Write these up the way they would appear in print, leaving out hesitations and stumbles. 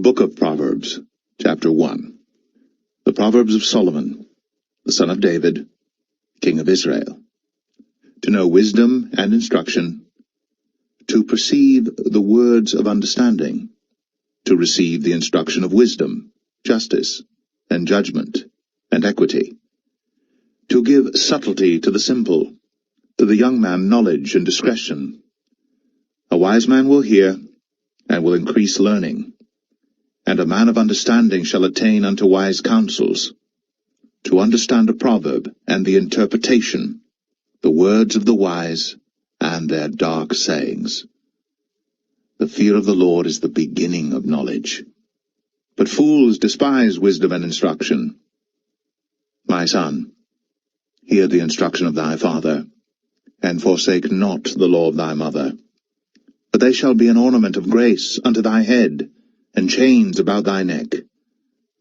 book of Proverbs, Chapter 1. The Proverbs of Solomon, the son of David, king of Israel. To know wisdom and instruction, to perceive the words of understanding, to receive the instruction of wisdom, justice, and judgment, and equity, to give subtlety to the simple, to the young man knowledge and discretion. A wise man will hear, and will increase learning, and a man of understanding shall attain unto wise counsels. To understand a proverb and the interpretation, the words of the wise and their dark sayings. The fear of the Lord is the beginning of knowledge, but fools despise wisdom and instruction. My son, hear the instruction of thy father, and forsake not the law of thy mother. For they shall be an ornament of grace unto thy head, and chains about thy neck.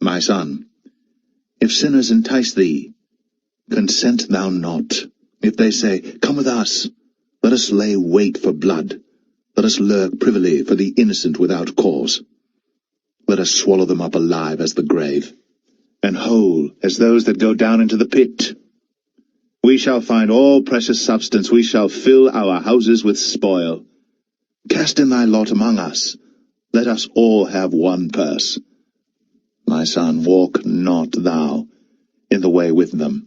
My son, if sinners entice thee, consent thou not. If they say, Come with us, let us lay wait for blood, let us lurk privily for the innocent without cause. Let us swallow them up alive as the grave, and whole as those that go down into the pit. We shall find all precious substance, we shall fill our houses with spoil. Cast in thy lot among us, let us all have one purse. My son, walk not thou in the way with them.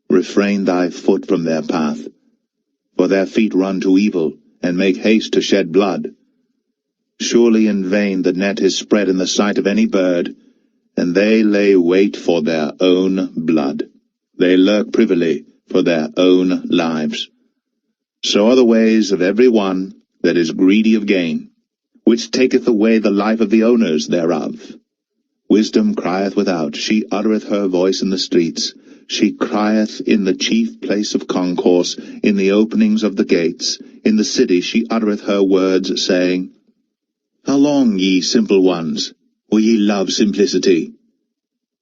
Refrain thy foot from their path. For their feet run to evil, and make haste to shed blood. Surely in vain the net is spread in the sight of any bird, and they lay wait for their own blood. They lurk privily for their own lives. So are the ways of every one that is greedy of gain, which taketh away the life of the owners thereof. Wisdom crieth without, she uttereth her voice in the streets. She crieth in the chief place of concourse, in the openings of the gates. In the city she uttereth her words, saying, How long, ye simple ones, will ye love simplicity?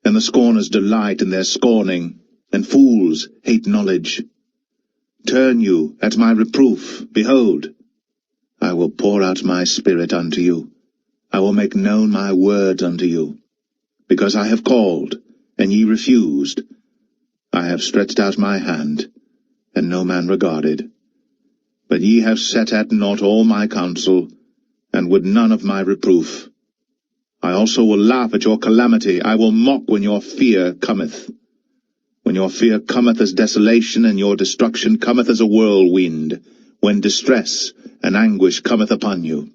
And the scorners delight in their scorning, and fools hate knowledge. Turn you at my reproof, behold, I will pour out my spirit unto you. I will make known my words unto you. Because I have called, and ye refused. I have stretched out my hand, and no man regarded. But ye have set at naught all my counsel, and would none of my reproof. I also will laugh at your calamity. I will mock when your fear cometh. When your fear cometh as desolation, and your destruction cometh as a whirlwind, when distress and anguish cometh upon you.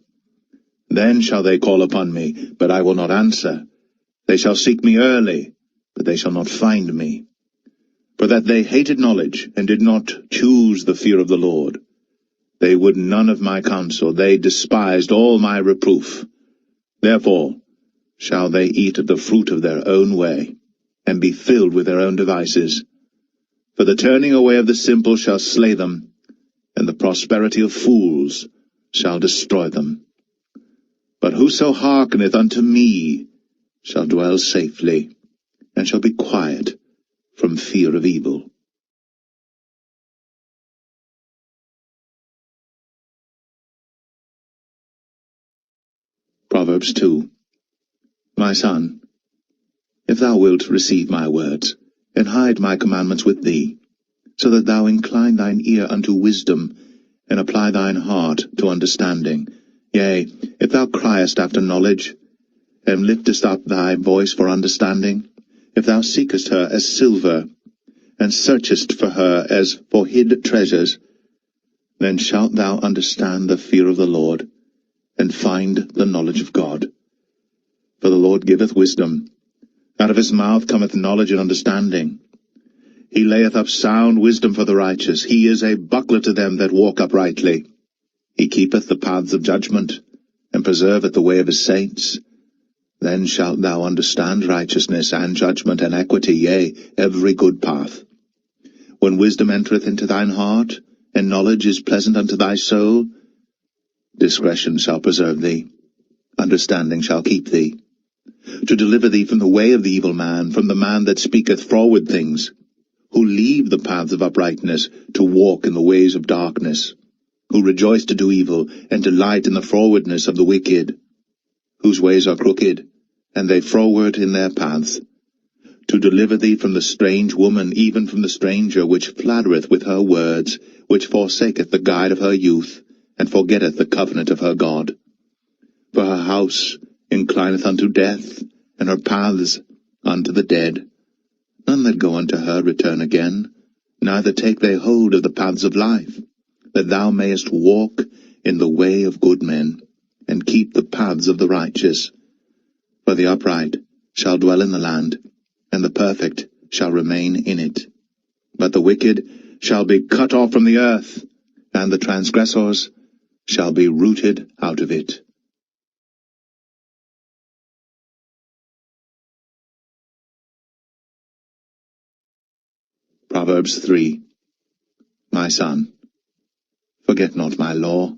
Then shall they call upon me, but I will not answer. They shall seek me early, but they shall not find me. For that they hated knowledge, and did not choose the fear of the Lord. They would none of my counsel, they despised all my reproof. Therefore shall they eat of the fruit of their own way, and be filled with their own devices. For the turning away of the simple shall slay them, and the prosperity of fools shall destroy them. But whoso hearkeneth unto me shall dwell safely, and shall be quiet from fear of evil. Proverbs 2. My son, if thou wilt receive my words, and hide my commandments with thee, so that thou incline thine ear unto wisdom, and apply thine heart to understanding. Yea, if thou criest after knowledge, and liftest up thy voice for understanding, if thou seekest her as silver, and searchest for her as for hid treasures, then shalt thou understand the fear of the Lord, and find the knowledge of God. For the Lord giveth wisdom. Out of his mouth cometh knowledge and understanding. He layeth up sound wisdom for the righteous. He is a buckler to them that walk uprightly. He keepeth the paths of judgment, and preserveth the way of his saints. Then shalt thou understand righteousness, and judgment, and equity, yea, every good path. When wisdom entereth into thine heart, and knowledge is pleasant unto thy soul, discretion shall preserve thee, understanding shall keep thee, to deliver thee from the way of the evil man, from the man that speaketh froward things, who leave the paths of uprightness, to walk in the ways of darkness, who rejoice to do evil, and delight in the frowardness of the wicked, whose ways are crooked, and they froward in their paths, to deliver thee from the strange woman, even from the stranger, which flattereth with her words, which forsaketh the guide of her youth, and forgetteth the covenant of her God. For her house inclineth unto death, and her paths unto the dead. None that go unto her return again, neither take they hold of the paths of life, that thou mayest walk in the way of good men, and keep the paths of the righteous. For the upright shall dwell in the land, and the perfect shall remain in it. But the wicked shall be cut off from the earth, and the transgressors shall be rooted out of it. Proverbs 3. My son, forget not my law,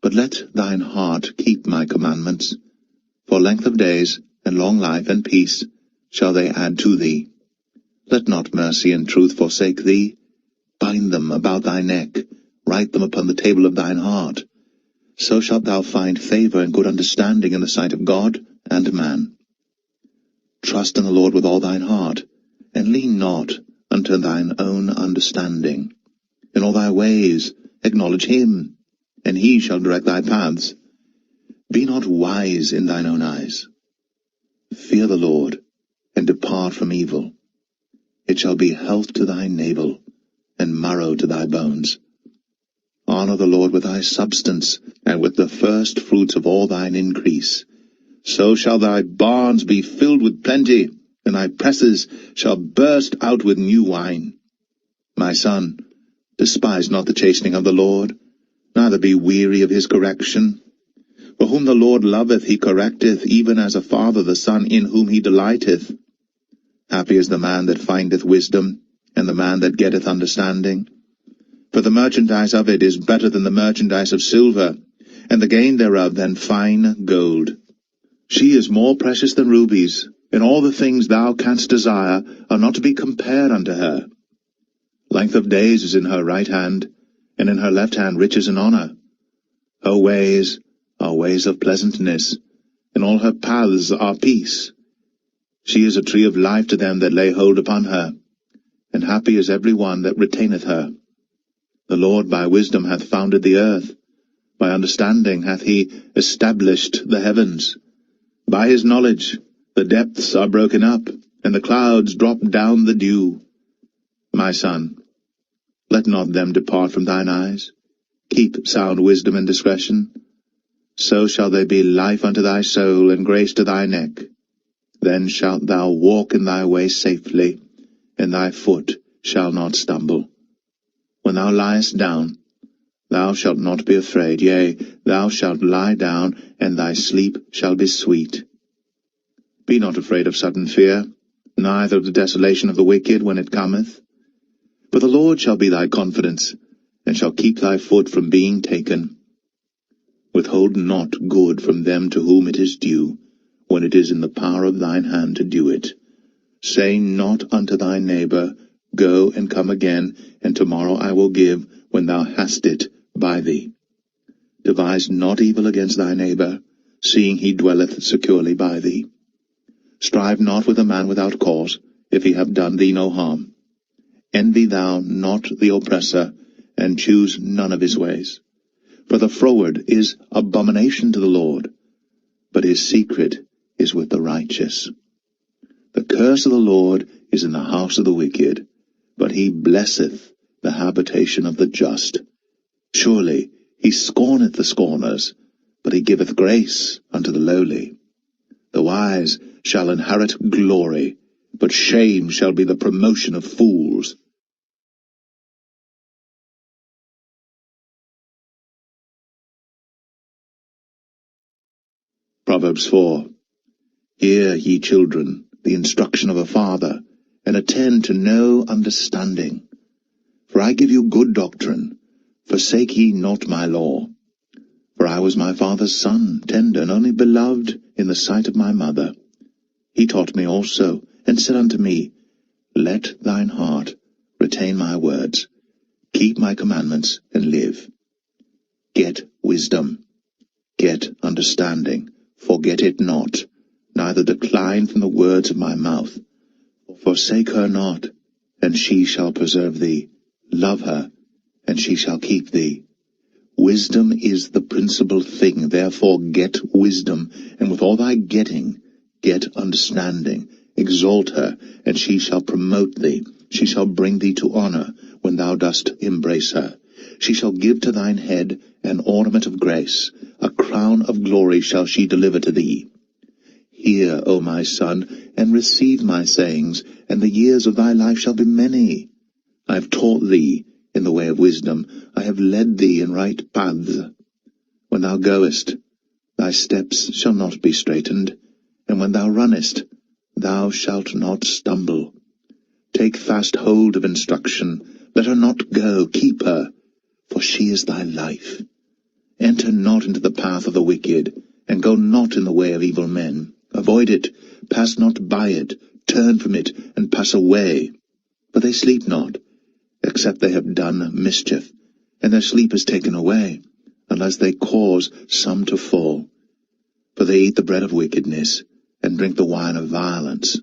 but let thine heart keep my commandments. For length of days, and long life, and peace shall they add to thee. Let not mercy and truth forsake thee. Bind them about thy neck, write them upon the table of thine heart. So shalt thou find favor and good understanding in the sight of God and man. Trust in the Lord with all thine heart, and lean not unto thine own understanding. In all thy ways acknowledge him, and he shall direct thy paths. Be not wise in thine own eyes. Fear the Lord, and depart from evil. It shall be health to thy navel, and marrow to thy bones. Honor the Lord with thy substance, and with the first fruits of all thine increase. So shall thy barns be filled with plenty, and thy presses shall burst out with new wine. My son, despise not the chastening of the Lord, neither be weary of his correction. For whom the Lord loveth he correcteth, even as a father the son in whom he delighteth. Happy is the man that findeth wisdom, and the man that getteth understanding. For the merchandise of it is better than the merchandise of silver, and the gain thereof than fine gold. She is more precious than rubies, and all the things thou canst desire are not to be compared unto her. Length of days is in her right hand, and in her left hand riches and honor. Her ways are ways of pleasantness, and all her paths are peace. She is a tree of life to them that lay hold upon her, and happy is every one that retaineth her. The Lord by wisdom hath founded the earth, by understanding hath he established the heavens. By his knowledge the depths are broken up, and the clouds drop down the dew. My son, let not them depart from thine eyes. Keep sound wisdom and discretion. So shall they be life unto thy soul, and grace to thy neck. Then shalt thou walk in thy way safely, and thy foot shall not stumble. When thou liest down, thou shalt not be afraid. Yea, thou shalt lie down, and thy sleep shall be sweet. Be not afraid of sudden fear, neither of the desolation of the wicked when it cometh. For the Lord shall be thy confidence, and shall keep thy foot from being taken. Withhold not good from them to whom it is due, when it is in the power of thine hand to do it. Say not unto thy neighbor, Go and come again, and tomorrow I will give, when thou hast it by thee. Devise not evil against thy neighbor, seeing he dwelleth securely by thee. Strive not with a man without cause, if he have done thee no harm. Envy thou not the oppressor, and choose none of his ways. For the froward is abomination to the Lord, but his secret is with the righteous. The curse of the Lord is in the house of the wicked, but he blesseth the habitation of the just. Surely he scorneth the scorners, but he giveth grace unto the lowly. The wise shall inherit glory, but shame shall be the promotion of fools. Proverbs 4. Hear, ye children, the instruction of a father, and attend to know understanding. For I give you good doctrine, forsake ye not my law. For I was my father's son, tender and only beloved in the sight of my mother. He taught me also, and said unto me, Let thine heart retain my words, keep my commandments, and live. Get wisdom, get understanding, forget it not. neither decline from the words of my mouth. Forsake her not, and she shall preserve thee. Love her, and she shall keep thee. Wisdom is the principal thing, therefore get wisdom, and with all thy getting, get understanding. Exalt her, and she shall promote thee. She shall bring thee to honor, when thou dost embrace her. She shall give to thine head an ornament of grace, a crown of glory shall she deliver to thee. Hear, O my son, and receive my sayings, and the years of thy life shall be many. I have taught thee in the way of wisdom, I have led thee in right paths. When thou goest, thy steps shall not be straitened, and when thou runnest, thou shalt not stumble. Take fast hold of instruction, let her not go, keep her, for she is thy life. Enter not into the path of the wicked, and go not in the way of evil men. Avoid it, pass not by it, turn from it, and pass away. For they sleep not, except they have done mischief, and their sleep is taken away, unless they cause some to fall. For they eat the bread of wickedness, and drink the wine of violence.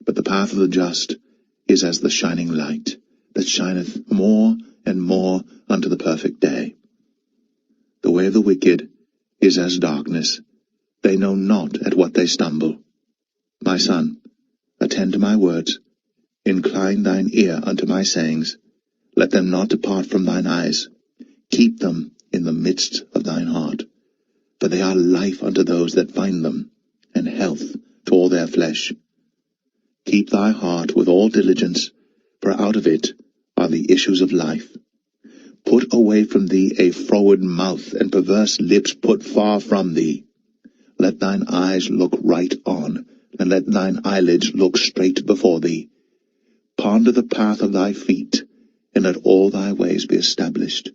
But the path of the just is as the shining light, that shineth more and more unto the perfect day. The way of the wicked is as darkness, they know not at what they stumble. My son, attend to my words, incline thine ear unto my sayings, let them not depart from thine eyes. Keep them in the midst of thine heart, for they are life unto those that find them, and health to all their flesh. Keep thy heart with all diligence, for out of it are the issues of life. Put away from thee a froward mouth, and perverse lips put far from thee. Let thine eyes look right on, and let thine eyelids look straight before thee. Ponder the path of thy feet, and let all thy ways be established.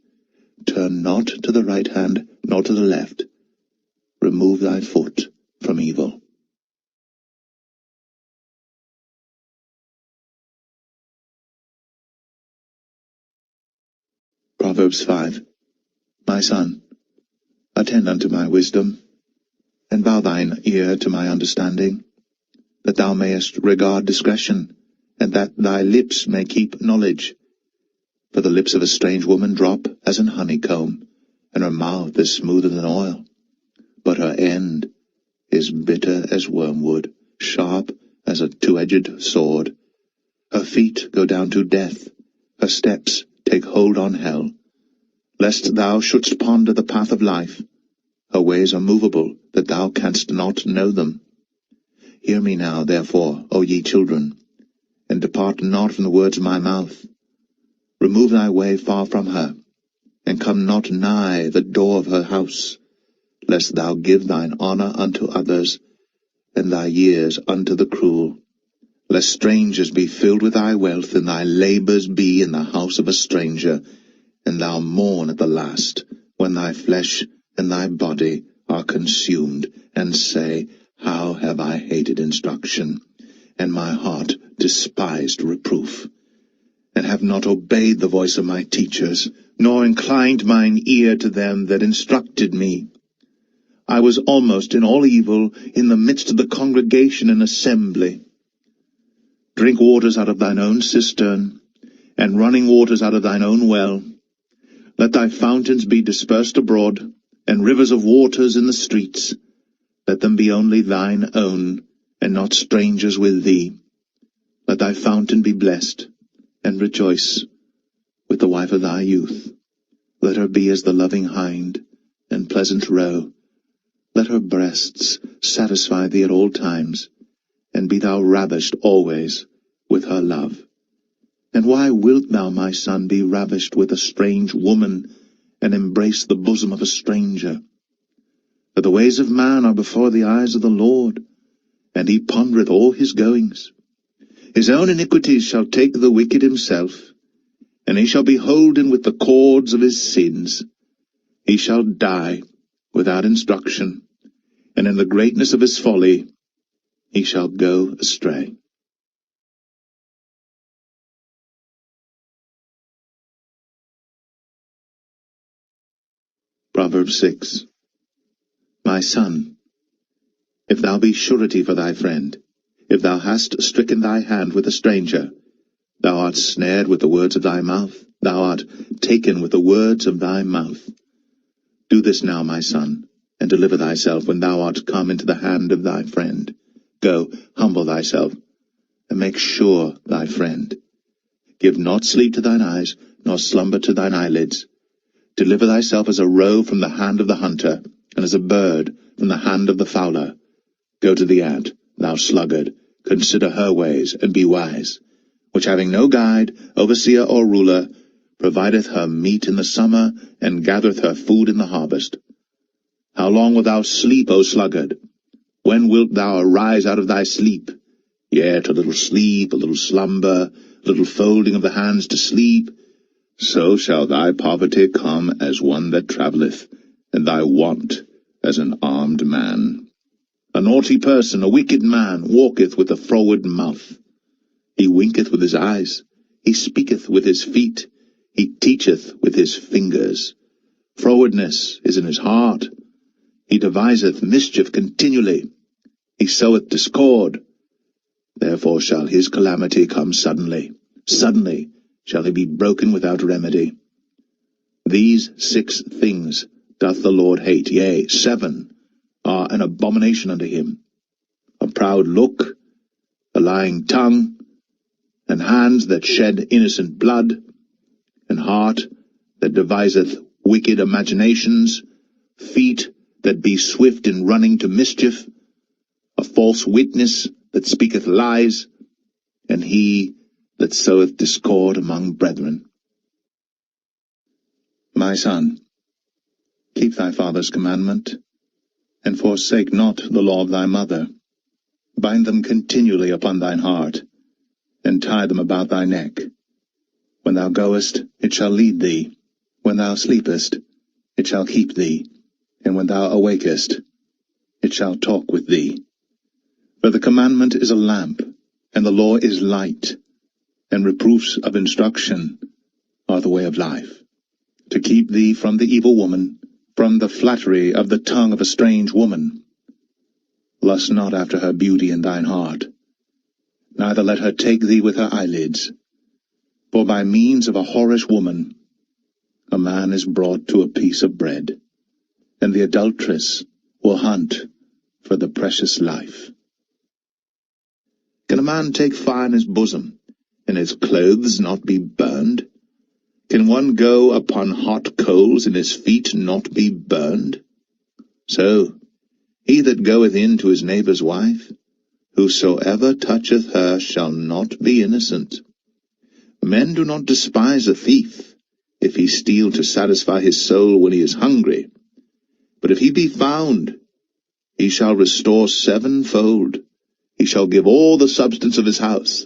Turn not to the right hand, nor to the left. Remove thy foot from evil. Proverbs 5. My son, attend unto my wisdom, and bow thine ear to my understanding, that thou mayest regard discretion, and that thy lips may keep knowledge. For the lips of a strange woman drop as an honeycomb, and her mouth is smoother than oil. But her end is bitter as wormwood, sharp as a two-edged sword. Her feet go down to death, her steps take hold on hell. Lest thou shouldst ponder the path of life, her ways are movable, that thou canst not know them. Hear me now, therefore, O ye children, and depart not from the words of my mouth. Remove thy way far from her, and come not nigh the door of her house, lest thou give thine honour unto others, and thy years unto the cruel. Lest strangers be filled with thy wealth, and thy labours be in the house of a stranger, and thou mourn at the last, when thy flesh and thy body are consumed, and say, How have I hated instruction, and my heart despised reproof, and have not obeyed the voice of my teachers, nor inclined mine ear to them that instructed me. I was almost in all evil in the midst of the congregation and assembly. Drink waters out of thine own cistern, and running waters out of thine own well. Let thy fountains be dispersed abroad, and rivers of waters in the streets. Let them be only thine own, and not strangers with thee. Let thy fountain be blessed, and rejoice with the wife of thy youth. Let her be as the loving hind, and pleasant roe. Let her breasts satisfy thee at all times, and be thou ravished always with her love. And why wilt thou, my son, be ravished with a strange woman, and embrace the bosom of a stranger? For the ways of man are before the eyes of the Lord, and he pondereth all his goings. His own iniquities shall take the wicked himself, and he shall be holden with the cords of his sins. He shall die without instruction, and in the greatness of his folly he shall go astray. Proverbs 6. My son, If thou be surety for thy friend, if thou hast stricken thy hand with a stranger, thou art snared with the words of thy mouth, thou art taken with the words of thy mouth. Do this now, my son, and deliver thyself when thou art come into the hand of thy friend. Go, humble thyself, and make sure thy friend. Give not sleep to thine eyes, nor slumber to thine eyelids. Deliver thyself as a roe from the hand of the hunter, and as a bird from the hand of the fowler. Go to the ant, thou sluggard, consider her ways, and be wise, which having no guide, overseer, or ruler, provideth her meat in the summer, and gathereth her food in the harvest. How long wilt thou sleep, O sluggard? When wilt thou arise out of thy sleep? Yet a little sleep, a little slumber, a little folding of the hands to sleep. So shall thy poverty come as one that travelleth, and thy want as an armed man. A naughty person, a wicked man, walketh with a froward mouth. He winketh with his eyes, he speaketh with his feet, he teacheth with his fingers. Frowardness is in his heart. He deviseth mischief continually. He soweth discord. Therefore shall his calamity come suddenly. Suddenly shall he be broken without remedy. These 6 things doth the Lord hate, yea, 7 are an abomination unto him: a proud look, a lying tongue, and hands that shed innocent blood, and heart that deviseth wicked imaginations, feet that be swift in running to mischief, a false witness that speaketh lies, and he that soweth discord among brethren. My son, keep thy father's commandment, and forsake not the law of thy mother. Bind them continually upon thine heart, and tie them about thy neck. When thou goest, it shall lead thee. When thou sleepest, it shall keep thee. And when thou awakest, it shall talk with thee. For the commandment is a lamp, and the law is light, and reproofs of instruction are the way of life, to keep thee from the evil woman, from the flattery of the tongue of a strange woman. Lust not after her beauty in thine heart, neither let her take thee with her eyelids. For by means of a whorish woman a man is brought to a piece of bread, and the adulteress will hunt for the precious life. Can a man take fire in his bosom, and his clothes not be burned? Can one go upon hot coals, and his feet not be burned? So he that goeth in to his neighbour's wife, whosoever toucheth her shall not be innocent. Men do not despise a thief, if he steal to satisfy his soul when he is hungry. But if he be found, he shall restore 7-fold. He shall give all the substance of his house.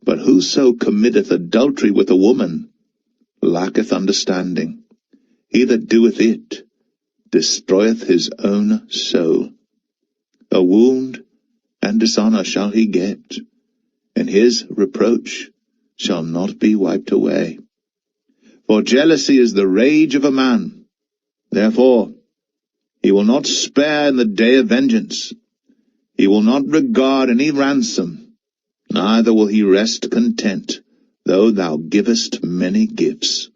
But whoso committeth adultery with a woman lacketh understanding. He that doeth it destroyeth his own soul. A wound and dishonour shall he get, and his reproach shall not be wiped away. For jealousy is the rage of a man. Therefore he will not spare in the day of vengeance. He will not regard any ransom, neither will he rest content, though thou givest many gifts.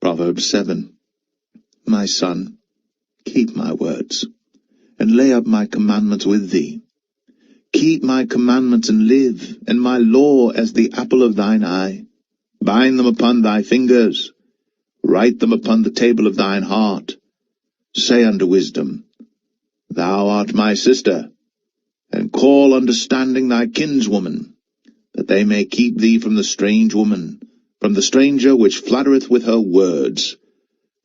Proverbs 7. My son, keep my words, and lay up my commandments with thee. Keep my commandments and live, and my law as the apple of thine eye. Bind them upon thy fingers, write them upon the table of thine heart. Say unto wisdom, Thou art my sister, and call understanding thy kinswoman, that they may keep thee from the strange woman, from the stranger which flattereth with her words.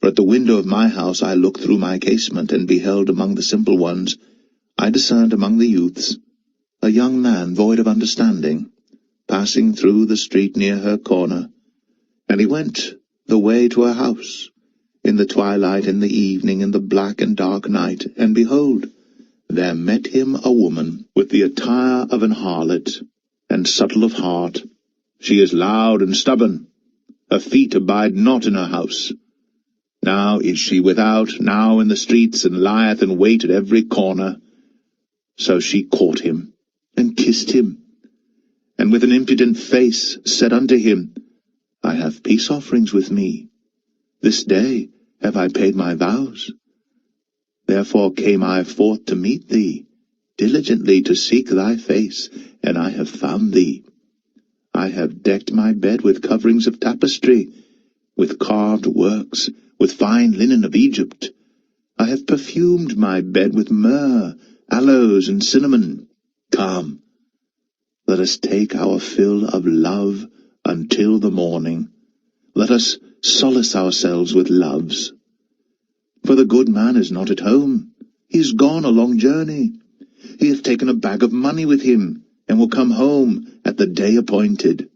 For at the window of my house I looked through my casement, and beheld among the simple ones, I discerned among the youths, a young man void of understanding, passing through the street near her corner. And he went the way to her house, in the twilight, in the evening, in the black and dark night, and behold, there met him a woman with the attire of an harlot, and subtle of heart. She is loud and stubborn. Her feet abide not in her house. Now is she without, now in the streets, and lieth in wait at every corner. So she caught him, and kissed him, and with an impudent face said unto him, I have peace offerings with me. This day have I paid my vows. Therefore came I forth to meet thee, diligently to seek thy face, and I have found thee. I have decked my bed with coverings of tapestry, with carved works, with fine linen of Egypt. I have perfumed my bed with myrrh, aloes, and cinnamon. Come, let us take our fill of love until the morning. Let us solace ourselves with loves. For the good man is not at home. He is gone a long journey. He hath taken a bag of money with him, and will come home at the day appointed.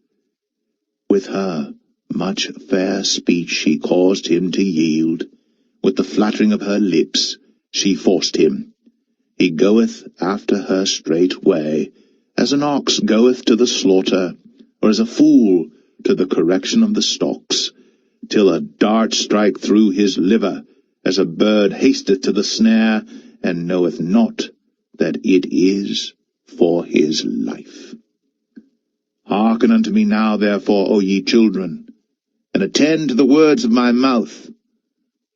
With her much fair speech she caused him to yield. With the flattering of her lips she forced him. He goeth after her straightway, as an ox goeth to the slaughter, or as a fool to the correction of the stocks, till a dart strike through his liver, as a bird hasteth to the snare, and knoweth not that it is for his life. Hearken unto me now, therefore, O ye children, and attend to the words of my mouth.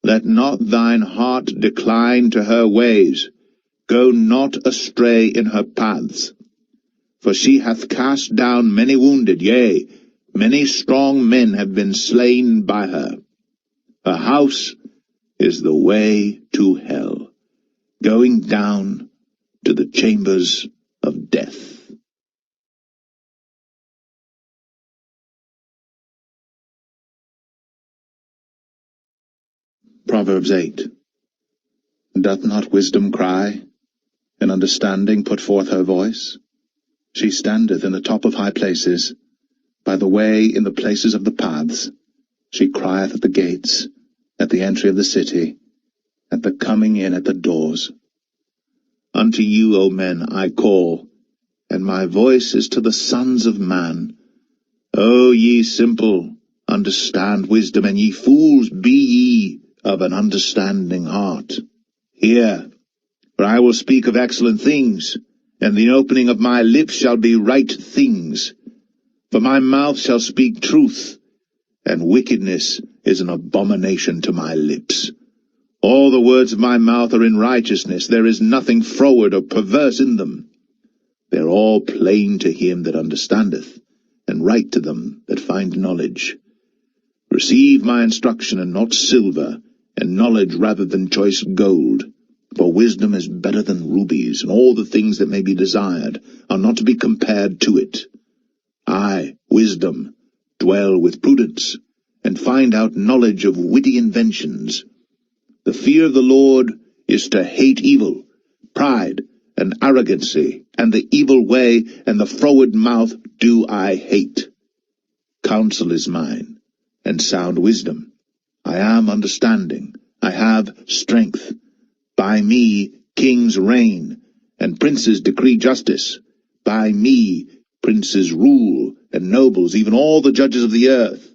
Let not thine heart decline to her ways. Go not astray in her paths. For she hath cast down many wounded, yea, many strong men have been slain by her. Her house is the way to hell, going down to the chambers of death. Proverbs 8. Doth not wisdom cry, and understanding put forth her voice? She standeth in the top of high places, by the way in the places of the paths. She crieth at the gates, at the entry of the city, at the coming in at the doors. Unto you, O men, I call, and my voice is to the sons of man. O ye simple, understand wisdom, and ye fools, be ye of an understanding heart. Hear, for I will speak of excellent things, and the opening of my lips shall be right things. For my mouth shall speak truth, and wickedness is an abomination to my lips. All the words of my mouth are in righteousness. There is nothing froward or perverse in them. They are all plain to him that understandeth, and right to them that find knowledge. Receive my instruction, and not silver, and knowledge rather than choice gold. For wisdom is better than rubies, and all the things that may be desired are not to be compared to it. I, wisdom, dwell with prudence, and find out knowledge of witty inventions. The fear of the Lord is to hate evil, pride, and arrogancy, and the evil way, and the froward mouth do I hate. Counsel is mine, and sound wisdom. I am understanding, I have strength. By me kings reign, and princes decree justice. By me princes rule, and nobles, even all the judges of the earth.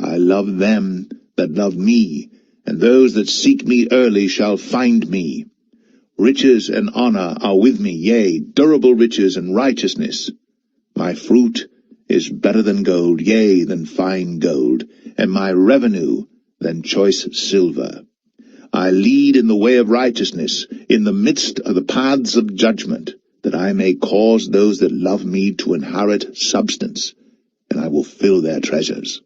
I love them that love me, and those that seek me early shall find me. Riches and honor are with me, yea, durable riches and righteousness. My fruit is better than gold, yea, than fine gold, and my revenue than choice silver. I lead in the way of righteousness, in the midst of the paths of judgment, that I may cause those that love me to inherit substance, and I will fill their treasures.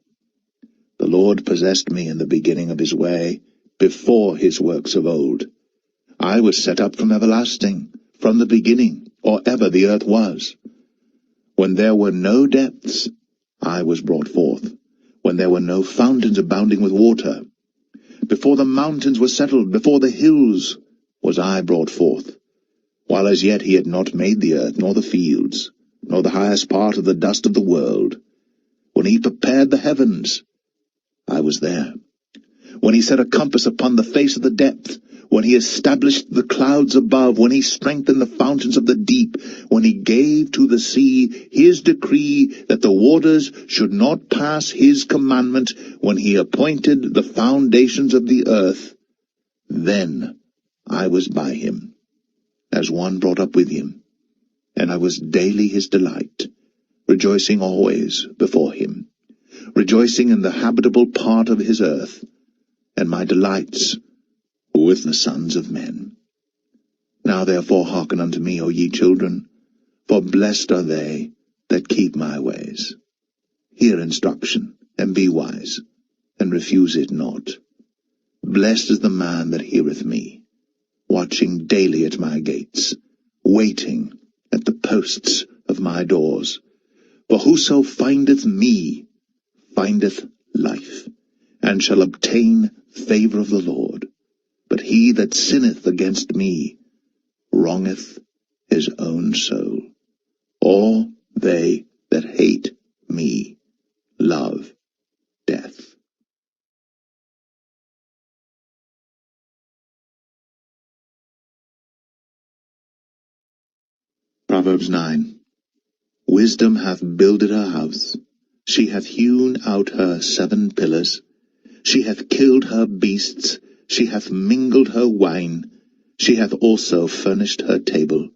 The Lord possessed me in the beginning of his way, before his works of old. I was set up from everlasting, from the beginning, or ever the earth was. When there were no depths, I was brought forth, when there were no fountains abounding with water. Before the mountains were settled, before the hills, was I brought forth, while as yet he had not made the earth, nor the fields, nor the highest part of the dust of the world. When he prepared the heavens, I was there. When he set a compass upon the face of the depth, when he established the clouds above, when he strengthened the fountains of the deep, when he gave to the sea his decree that the waters should not pass his commandment, when he appointed the foundations of the earth, then I was by him, as one brought up with him, and I was daily his delight, rejoicing always before him, rejoicing in the habitable part of his earth, and my delights with the sons of men. Now therefore hearken unto me, O ye children, for blessed are they that keep my ways. Hear instruction, and be wise, and refuse it not. Blessed is the man that heareth me, watching daily at my gates, waiting at the posts of my doors. For whoso findeth me findeth life, and shall obtain favor of the Lord. But he that sinneth against me wrongeth his own soul. All they that hate me love death. Proverbs 9. Wisdom hath builded her house. She hath hewn out her 7 pillars. She hath killed her beasts. She hath mingled her wine. She hath also furnished her table.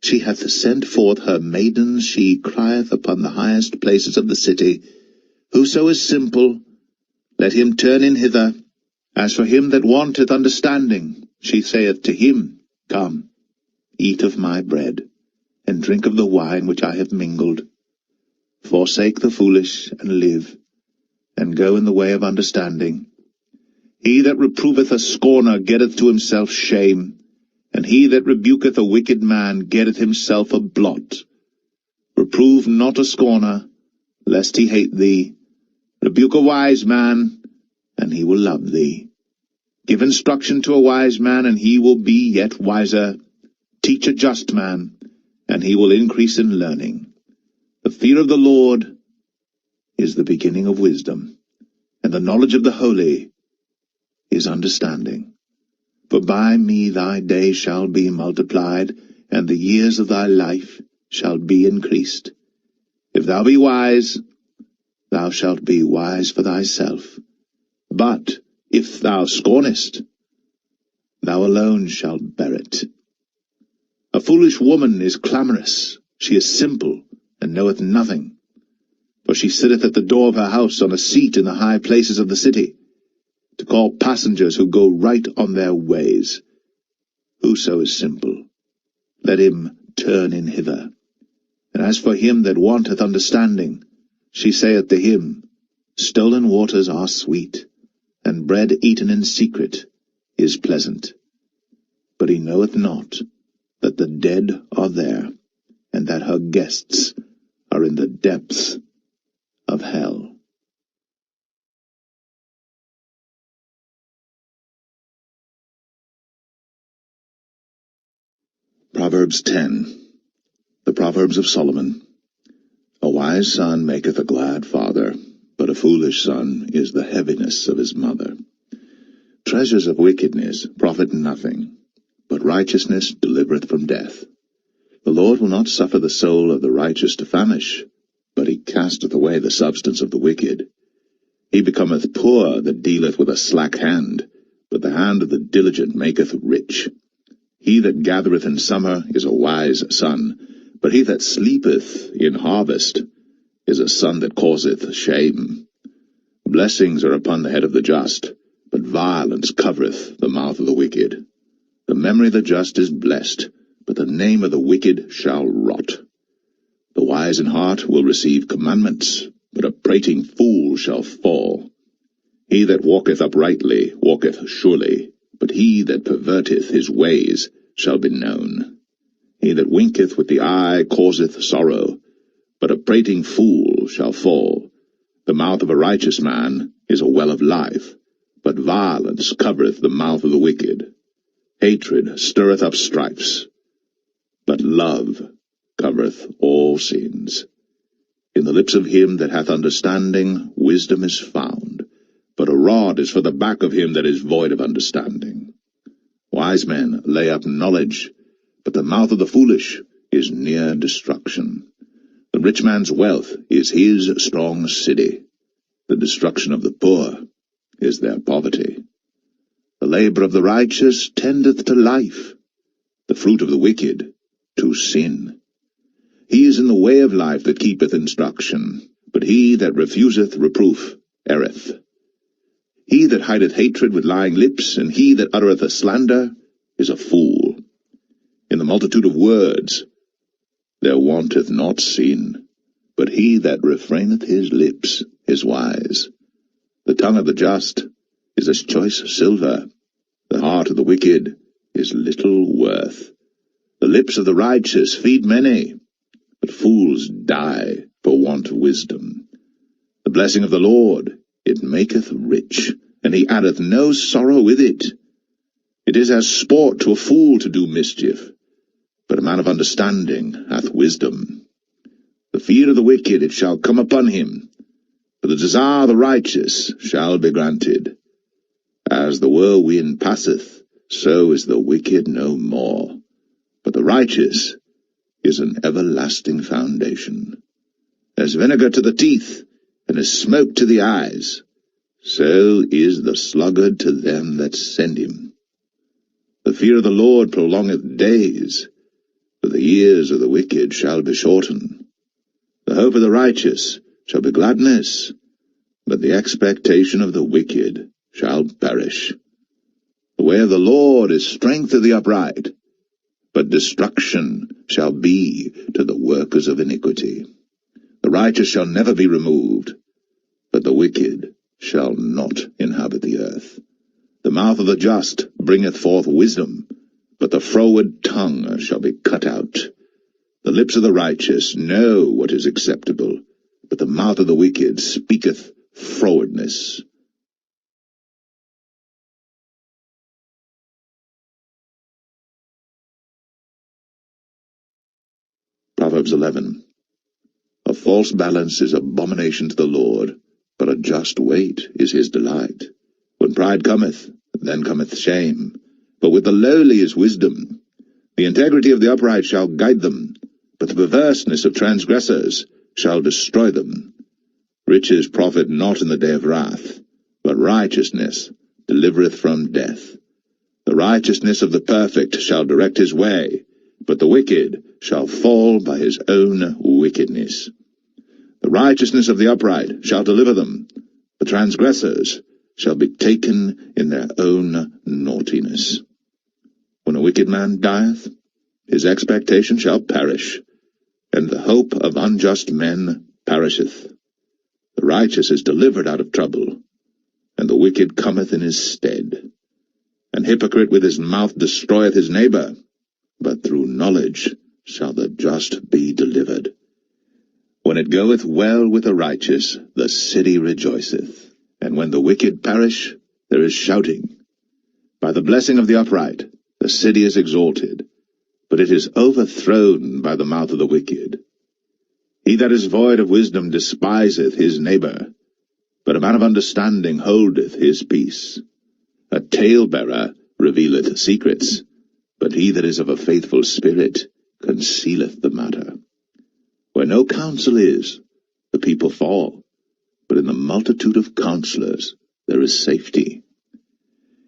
She hath sent forth her maidens. She crieth upon the highest places of the city. Whoso is simple, let him turn in hither. As for him that wanteth understanding, she saith to him, Come, eat of my bread, and drink of the wine which I have mingled. Forsake the foolish, and live, and go in the way of understanding. He that reproveth a scorner getteth to himself shame, and he that rebuketh a wicked man getteth himself a blot. Reprove not a scorner, lest he hate thee. Rebuke a wise man, and he will love thee. Give instruction to a wise man, and he will be yet wiser. Teach a just man, and he will increase in learning. The fear of the Lord is the beginning of wisdom, and the knowledge of the holy is understanding. For by me thy days shall be multiplied, and the years of thy life shall be increased. If thou be wise, thou shalt be wise for thyself. But if thou scornest, thou alone shalt bear it. A foolish woman is clamorous, she is simple, and knoweth nothing. For she sitteth at the door of her house on a seat in the high places of the city, to call passengers who go right on their ways. Whoso is simple, let him turn in hither. And as for him that wanteth understanding, she saith to him, Stolen waters are sweet, and bread eaten in secret is pleasant. But he knoweth not that the dead are there, and that her guests are in the depths of hell. Proverbs 10. The Proverbs of Solomon. A wise son maketh a glad father, but a foolish son is the heaviness of his mother. Treasures of wickedness profit nothing, but righteousness delivereth from death. The Lord will not suffer the soul of the righteous to famish, but he casteth away the substance of the wicked. He becometh poor that dealeth with a slack hand, but the hand of the diligent maketh rich. He that gathereth in summer is a wise son, but he that sleepeth in harvest is a son that causeth shame. Blessings are upon the head of the just, but violence covereth the mouth of the wicked. The memory of the just is blessed, but the name of the wicked shall rot. The wise in heart will receive commandments, but a prating fool shall fall. He that walketh uprightly walketh surely, but he that perverteth his ways shall be known. He that winketh with the eye causeth sorrow, but a prating fool shall fall. The mouth of a righteous man is a well of life, but violence covereth the mouth of the wicked. Hatred stirreth up strifes, but love covereth all sins. In the lips of him that hath understanding wisdom is found, but a rod is for the back of him that is void of understanding. wise men lay up knowledge, but the mouth of the foolish is near destruction. The rich man's wealth is his strong city. The destruction of the poor is their poverty. The labor of the righteous tendeth to life, the fruit of the wicked to sin. He is in the way of life that keepeth instruction, but he that refuseth reproof erreth. He that hideth hatred with lying lips, and he that uttereth a slander, is a fool. In the multitude of words there wanteth not sin, but he that refraineth his lips is wise. The tongue of the just is as choice silver, the heart of the wicked is little worth. The lips of the righteous feed many, but fools die for want of wisdom. The blessing of the Lord, it maketh rich, and he addeth no sorrow with it. It is as sport to a fool to do mischief, but a man of understanding hath wisdom. The fear of the wicked it shall come upon him, but the desire of the righteous shall be granted. As the whirlwind passeth, so is the wicked no more, but the righteous is an everlasting foundation. As vinegar to the teeth, and as smoke to the eyes, so is the sluggard to them that send him. The fear of the Lord prolongeth days, but the years of the wicked shall be shortened. The hope of the righteous shall be gladness, but the expectation of the wicked shall perish. The way of the Lord is strength to the upright, but destruction shall be to the workers of iniquity. The righteous shall never be removed, but the wicked shall not inhabit the earth. The mouth of the just bringeth forth wisdom, but the froward tongue shall be cut out. The lips of the righteous know what is acceptable, but the mouth of the wicked speaketh frowardness. Proverbs 11. A false balance is abomination to the Lord, but a just weight is his delight. When pride cometh, then cometh shame, but with the lowly is wisdom. The integrity of the upright shall guide them, but the perverseness of transgressors shall destroy them. Riches profit not in the day of wrath, but righteousness delivereth from death. The righteousness of the perfect shall direct his way, but the wicked shall fall by his own wickedness. The righteousness of the upright shall deliver them, the transgressors shall be taken in their own naughtiness. When a wicked man dieth, his expectation shall perish, and the hope of unjust men perisheth. The righteous is delivered out of trouble, and the wicked cometh in his stead. An hypocrite with his mouth destroyeth his neighbor, but through knowledge shall the just be delivered. When it goeth well with the righteous, the city rejoiceth, and when the wicked perish, there is shouting. By the blessing of the upright, the city is exalted, but it is overthrown by the mouth of the wicked. He that is void of wisdom despiseth his neighbor, but a man of understanding holdeth his peace. A talebearer revealeth secrets, but he that is of a faithful spirit concealeth the matter. Where no counsel is, the people fall, but in the multitude of counselors there is safety.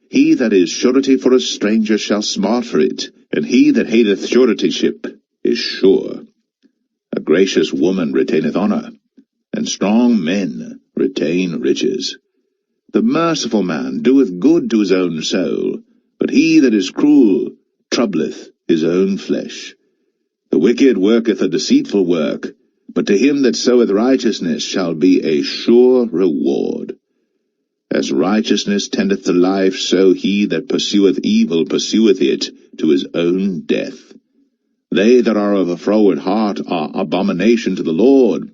He that is surety for a stranger shall smart for it, and he that hateth suretyship is sure. A gracious woman retaineth honor, and strong men retain riches. The merciful man doeth good to his own soul, but he that is cruel troubleth his own flesh. The wicked worketh a deceitful work, but to him that soweth righteousness shall be a sure reward. As righteousness tendeth to life, so he that pursueth evil pursueth it to his own death. They that are of a froward heart are abomination to the Lord,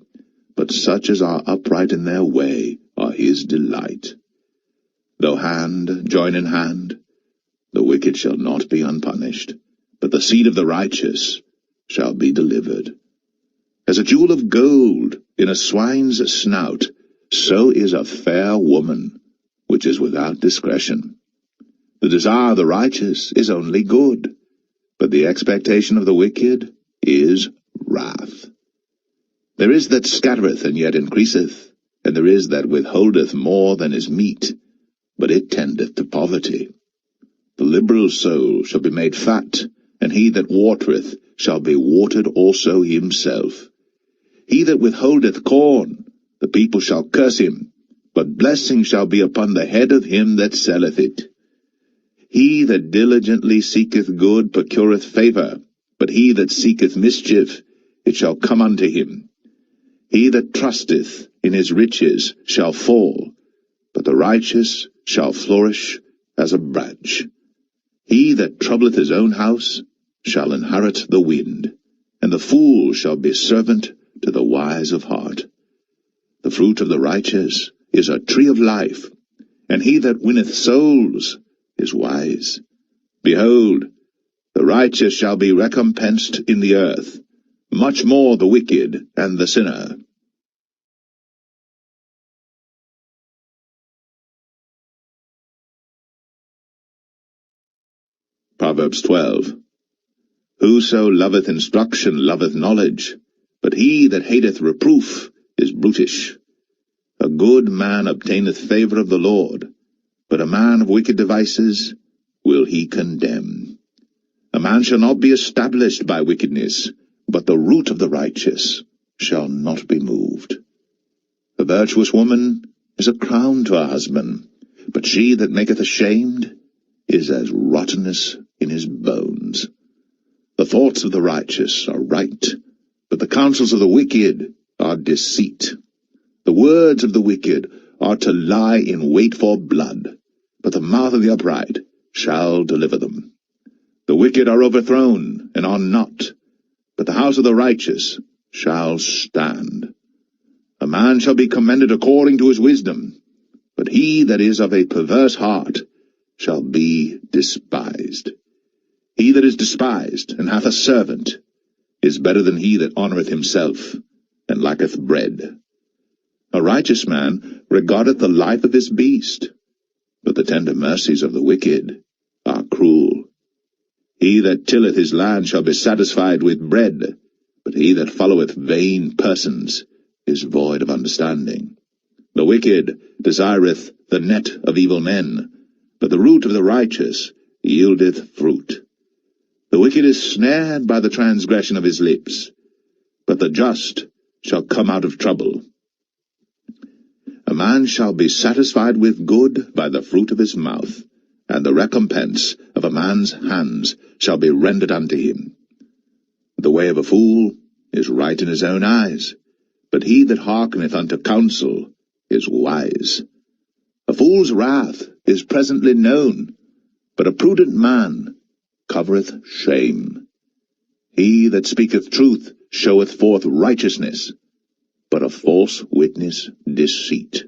but such as are upright in their way are his delight. Though hand join in hand, the wicked shall not be unpunished, but the seed of the righteous shall be delivered. As a jewel of gold in a swine's snout, so is a fair woman which is without discretion. The desire of the righteous is only good, but the expectation of the wicked is wrath. There is that scattereth and yet increaseth, and there is that withholdeth more than is meet, but it tendeth to poverty. The liberal soul shall be made fat, and he that watereth shall be watered also himself. He that withholdeth corn, the people shall curse him, but blessing shall be upon the head of him that selleth it. He that diligently seeketh good procureth favour, but he that seeketh mischief, it shall come unto him. He that trusteth in his riches shall fall, but the righteous shall flourish as a branch. He that troubleth his own house shall inherit the wind, and the fool shall be servant to the wise of heart. The fruit of the righteous is a tree of life, and he that winneth souls is wise. Behold, the righteous shall be recompensed in the earth, much more the wicked and the sinner. Proverbs 12. Whoso loveth instruction loveth knowledge, but he that hateth reproof is brutish. A good man obtaineth favour of the Lord, but a man of wicked devices will he condemn. A man shall not be established by wickedness, but the root of the righteous shall not be moved. A virtuous woman is a crown to her husband, but she that maketh ashamed is as rottenness in his bones. The thoughts of the righteous are right, but the counsels of the wicked are deceit. The words of the wicked are to lie in wait for blood, but the mouth of the upright shall deliver them. The wicked are overthrown and are not, but the house of the righteous shall stand. A man shall be commended according to his wisdom, but he that is of a perverse heart shall be despised. He that is despised and hath a servant is better than he that honoureth himself and lacketh bread. A righteous man regardeth the life of his beast, but the tender mercies of the wicked are cruel. He that tilleth his land shall be satisfied with bread, but he that followeth vain persons is void of understanding. The wicked desireth the net of evil men, but the root of the righteous yieldeth fruit. The wicked is snared by the transgression of his lips, but the just shall come out of trouble. A man shall be satisfied with good by the fruit of his mouth, and the recompense of a man's hands shall be rendered unto him. The way of a fool is right in his own eyes, but he that hearkeneth unto counsel is wise. A fool's wrath is presently known, but a prudent man covereth shame. He that speaketh truth showeth forth righteousness, but a false witness deceit.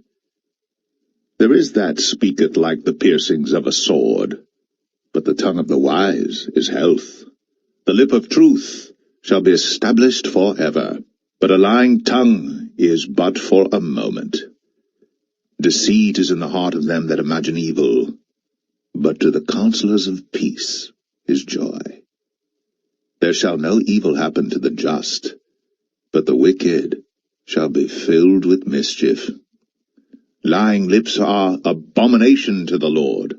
There is that speaketh like the piercings of a sword, but the tongue of the wise is health. The lip of truth shall be established for ever, but a lying tongue is but for a moment. Deceit is in the heart of them that imagine evil, but to the counselors of peace is joy. There shall no evil happen to the just, but the wicked shall be filled with mischief. Lying lips are abomination to the Lord,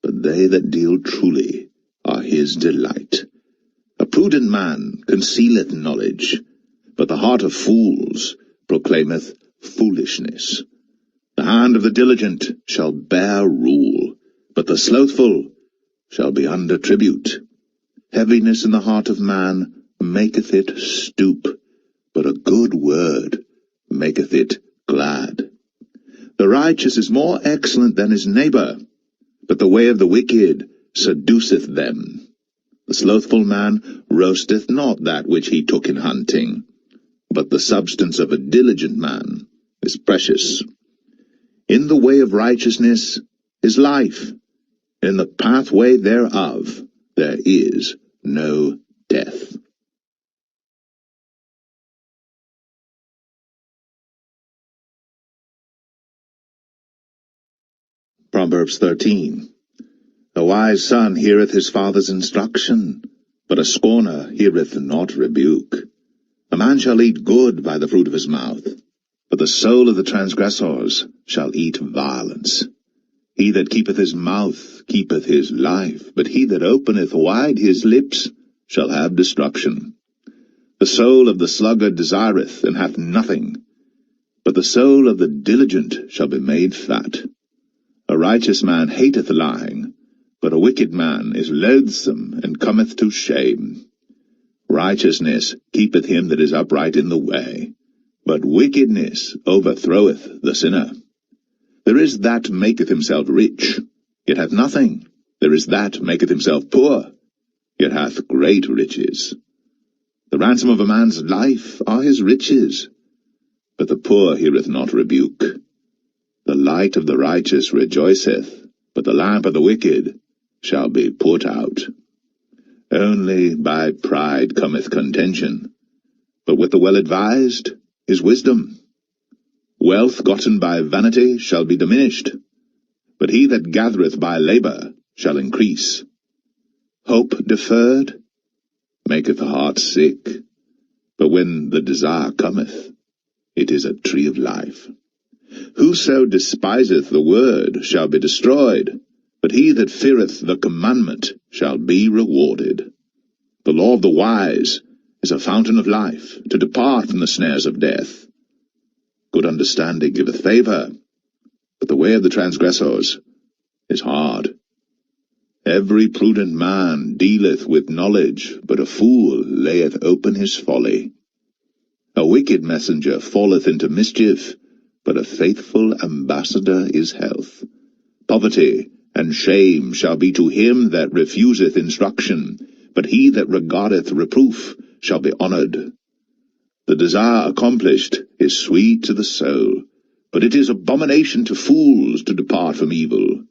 but they that deal truly are his delight. A prudent man concealeth knowledge, but the heart of fools proclaimeth foolishness. The hand of the diligent shall bear rule, but the slothful shall be under tribute. Heaviness in the heart of man maketh it stoop, but a good word maketh it glad. The righteous is more excellent than his neighbour, but the way of the wicked seduceth them. The slothful man roasteth not that which he took in hunting, but the substance of a diligent man is precious. In the way of righteousness is life, in the pathway thereof there is no death. Proverbs 13. A wise son heareth his father's instruction, but a scorner heareth not rebuke. A man shall eat good by the fruit of his mouth, but the soul of the transgressors shall eat violence. He that keepeth his mouth keepeth his life, but he that openeth wide his lips shall have destruction. The soul of the sluggard desireth, and hath nothing, but the soul of the diligent shall be made fat. A righteous man hateth lying, but a wicked man is loathsome, and cometh to shame. Righteousness keepeth him that is upright in the way, but wickedness overthroweth the sinner. There is that maketh himself rich, yet hath nothing. There is that maketh himself poor, yet hath great riches. The ransom of a man's life are his riches, but the poor heareth not rebuke. The light of the righteous rejoiceth, but the lamp of the wicked shall be put out. Only by pride cometh contention, but with the well-advised is wisdom. Wealth gotten by vanity shall be diminished, but he that gathereth by labour shall increase. Hope deferred maketh the heart sick, but when the desire cometh, it is a tree of life. Whoso despiseth the word shall be destroyed, but he that feareth the commandment shall be rewarded. The law of the wise is a fountain of life, to depart from the snares of death. Good understanding giveth favour, but the way of the transgressors is hard. Every prudent man dealeth with knowledge, but a fool layeth open his folly. A wicked messenger falleth into mischief, but a faithful ambassador is health. Poverty and shame shall be to him that refuseth instruction, but he that regardeth reproof shall be honoured. The desire accomplished is sweet to the soul, but it is abomination to fools to depart from evil.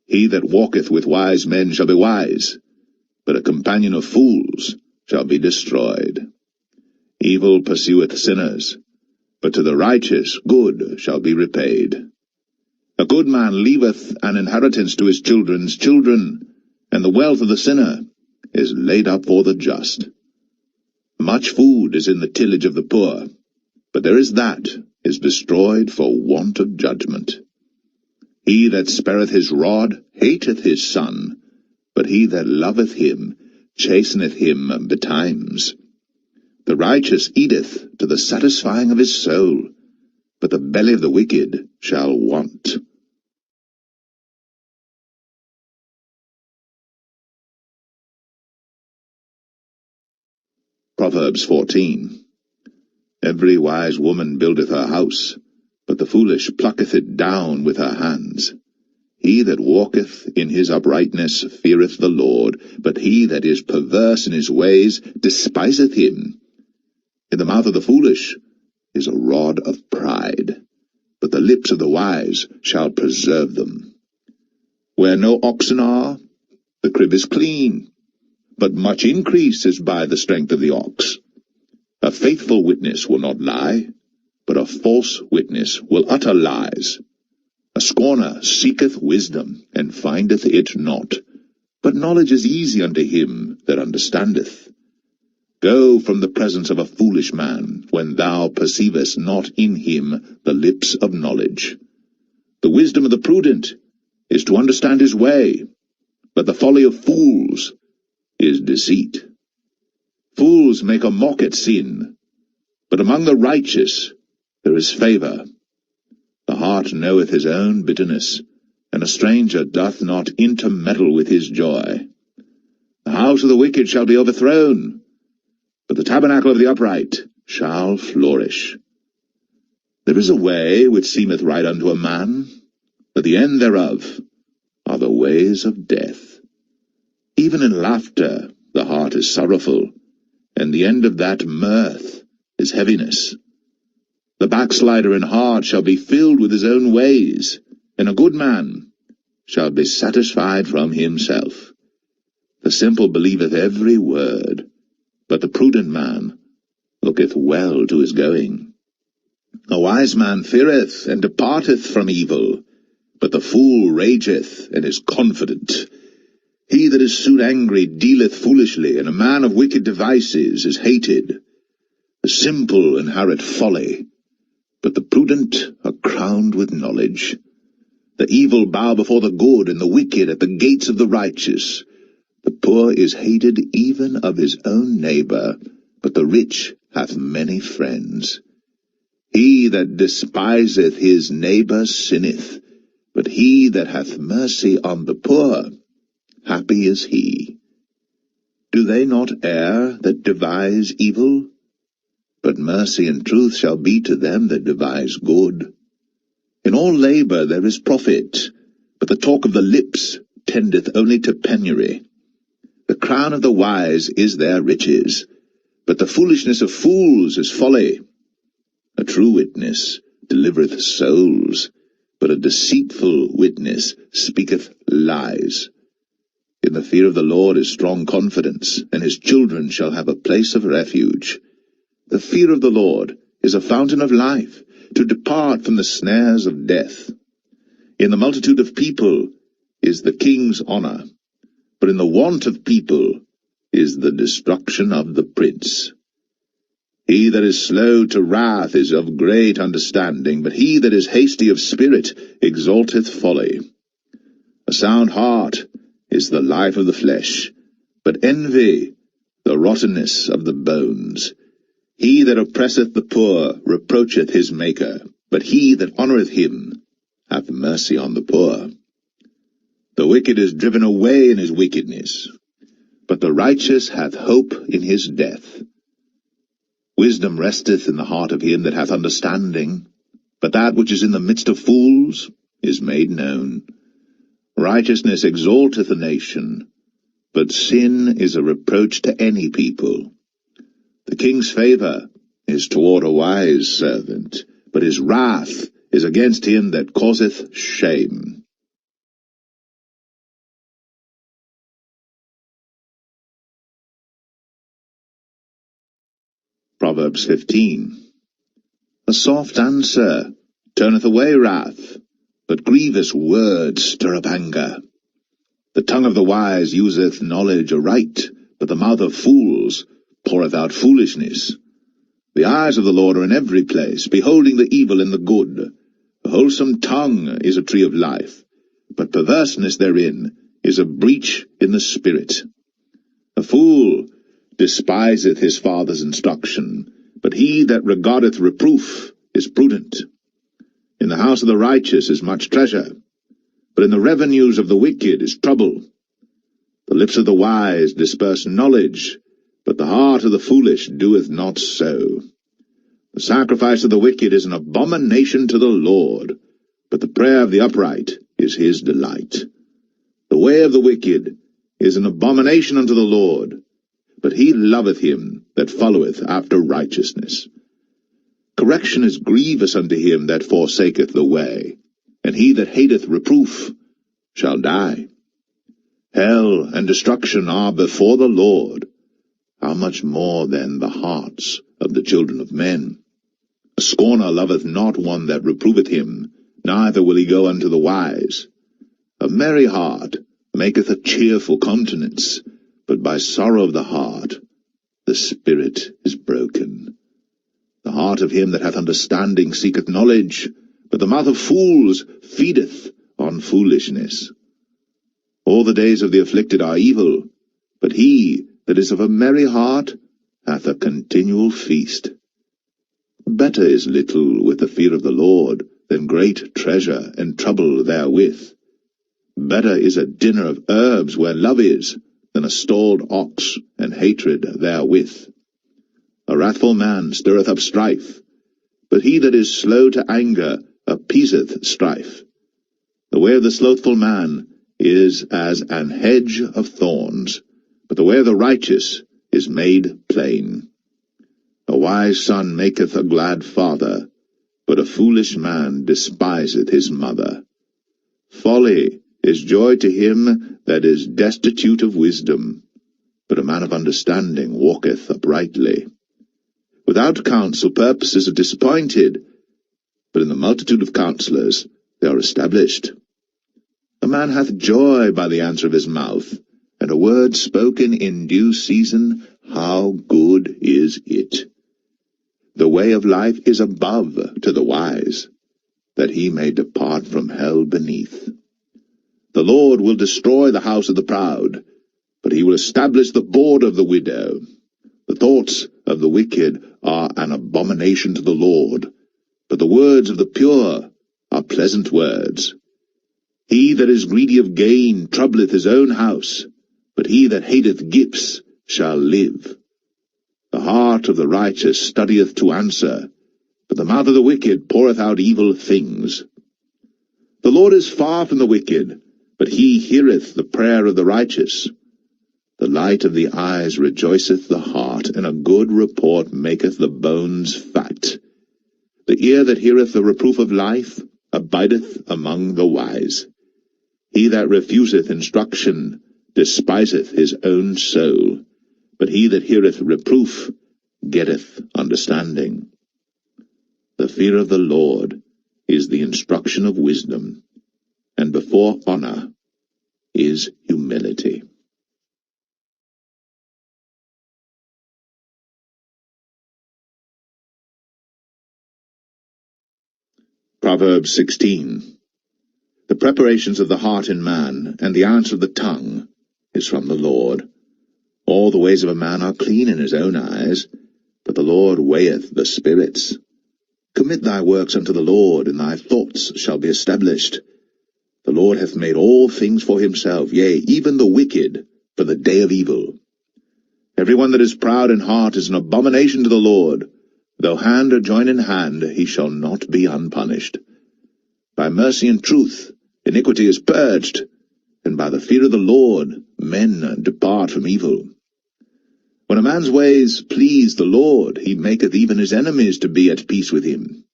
He that walketh with wise men shall be wise, but a companion of fools shall be destroyed. Evil pursueth sinners, but to the righteous good shall be repaid. A good man leaveth an inheritance to his children's children, and the wealth of the sinner is laid up for the just. Much food is in the tillage of the poor, but there is that is destroyed for want of judgment. He that spareth his rod hateth his son, but he that loveth him chasteneth him betimes. The righteous eateth to the satisfying of his soul, but the belly of the wicked shall want. Proverbs 14. Every wise woman buildeth her house, but the foolish plucketh it down with her hands. He that walketh in his uprightness feareth the Lord, but he that is perverse in his ways despiseth him. In the mouth of the foolish is a rod of pride, but the lips of the wise shall preserve them. Where no oxen are, the crib is clean, but much increase is by the strength of the ox. A faithful witness will not lie, but a false witness will utter lies. A scorner seeketh wisdom, and findeth it not, but knowledge is easy unto him that understandeth. Go from the presence of a foolish man, when thou perceivest not in him the lips of knowledge. The wisdom of the prudent is to understand his way, but the folly of fools is deceit. Fools make a mock at sin, but among the righteous there is favour. The heart knoweth his own bitterness, and a stranger doth not intermeddle with his joy. The house of the wicked shall be overthrown, but the tabernacle of the upright shall flourish. There is a way which seemeth right unto a man, but the end thereof are the ways of death. Even in laughter the heart is sorrowful, and the end of that mirth is heaviness. The backslider in heart shall be filled with his own ways, and a good man shall be satisfied from himself. The simple believeth every word, but the prudent man looketh well to his going. A wise man feareth and departeth from evil, but the fool rageth and is confident. He that is soon angry dealeth foolishly, and a man of wicked devices is hated. The simple inherit folly, but the prudent are crowned with knowledge. The evil bow before the good, and the wicked at the gates of the righteous. The poor is hated even of his own neighbor, but the rich hath many friends. He that despiseth his neighbor sinneth, but he that hath mercy on the poor, happy is he. Do they not err that devise evil? But mercy and truth shall be to them that devise good. In all labor there is profit, but the talk of the lips tendeth only to penury. The crown of the wise is their riches, but the foolishness of fools is folly. A true witness delivereth souls, but a deceitful witness speaketh lies. In the fear of the Lord is strong confidence, and his children shall have a place of refuge. The fear of the Lord is a fountain of life, to depart from the snares of death. In the multitude of people is the king's honor, but in the want of people is the destruction of the prince. He that is slow to wrath is of great understanding, but he that is hasty of spirit exalteth folly. A sound heart is the life of the flesh, but envy the rottenness of the bones. He that oppresseth the poor reproacheth his Maker, but he that honoureth him hath mercy on the poor. The wicked is driven away in his wickedness, but the righteous hath hope in his death. Wisdom resteth in the heart of him that hath understanding, but that which is in the midst of fools is made known. Righteousness exalteth a nation, but sin is a reproach to any people. The king's favour is toward a wise servant, but his wrath is against him that causeth shame. Proverbs 15. A soft answer turneth away wrath, but grievous words stir up anger. The tongue of the wise useth knowledge aright, but the mouth of fools poureth out foolishness. The eyes of the Lord are in every place, beholding the evil and the good. A wholesome tongue is a tree of life, but perverseness therein is a breach in the spirit. A fool despiseth his father's instruction, but he that regardeth reproof is prudent. In the house of the righteous is much treasure, but in the revenues of the wicked is trouble. The lips of the wise disperse knowledge, but the heart of the foolish doeth not so. The sacrifice of the wicked is an abomination to the Lord, but the prayer of the upright is his delight. The way of the wicked is an abomination unto the Lord, but he loveth him that followeth after righteousness. Correction is grievous unto him that forsaketh the way, and he that hateth reproof shall die. Hell and destruction are before the Lord. How much more then the hearts of the children of men? A scorner loveth not one that reproveth him, neither will he go unto the wise. A merry heart maketh a cheerful countenance, but by sorrow of the heart the spirit is broken. The heart of him that hath understanding seeketh knowledge, but the mouth of fools feedeth on foolishness. All the days of the afflicted are evil, but he that is of a merry heart hath a continual feast. Better is little with the fear of the Lord than great treasure and trouble therewith. Better is a dinner of herbs where love is, than a stalled ox and hatred therewith. A wrathful man stirreth up strife, but he that is slow to anger appeaseth strife. The way of the slothful man is as an hedge of thorns, but the way of the righteous is made plain. A wise son maketh a glad father, but a foolish man despiseth his mother. Folly is joy to him that is destitute of wisdom, but a man of understanding walketh uprightly. Without counsel purposes are disappointed, but in the multitude of counselors they are established. A man hath joy by the answer of his mouth, and a word spoken in due season, how good is it! The way of life is above to the wise, that he may depart from hell beneath. The Lord will destroy the house of the proud, but he will establish the board of the widow. The thoughts of the wicked are an abomination to the Lord, but the words of the pure are pleasant words. He that is greedy of gain troubleth his own house, but he that hateth gifts shall live. The heart of the righteous studieth to answer, but the mouth of the wicked poureth out evil things. The Lord is far from the wicked, but he heareth the prayer of the righteous. The light of the eyes rejoiceth the heart, and a good report maketh the bones fat. The ear that heareth the reproof of life abideth among the wise. He that refuseth instruction despiseth his own soul, but he that heareth reproof getteth understanding. The fear of the Lord is the instruction of wisdom, and before honor is humility. Proverbs 16. The preparations of the heart in man, and the answer of the tongue, is from the Lord. All the ways of a man are clean in his own eyes, but the Lord weigheth the spirits. Commit thy works unto the Lord, and thy thoughts shall be established. The Lord hath made all things for himself, yea, even the wicked, for the day of evil. Every one that is proud in heart is an abomination to the Lord. Though hand or join in hand, he shall not be unpunished. By mercy and truth iniquity is purged, and by the fear of the Lord men depart from evil. When a man's ways please the Lord, he maketh even his enemies to be at peace with him.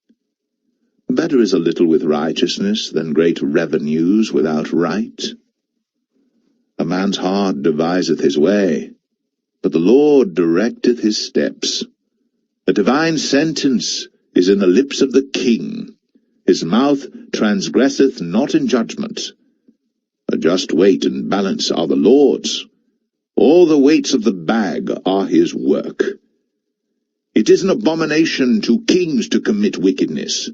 Better is a little with righteousness than great revenues without right. A man's heart deviseth his way, but the Lord directeth his steps. A divine sentence is in the lips of the king. His mouth transgresseth not in judgment. A just weight and balance are the Lord's. All the weights of the bag are his work. It is an abomination to kings to commit wickedness,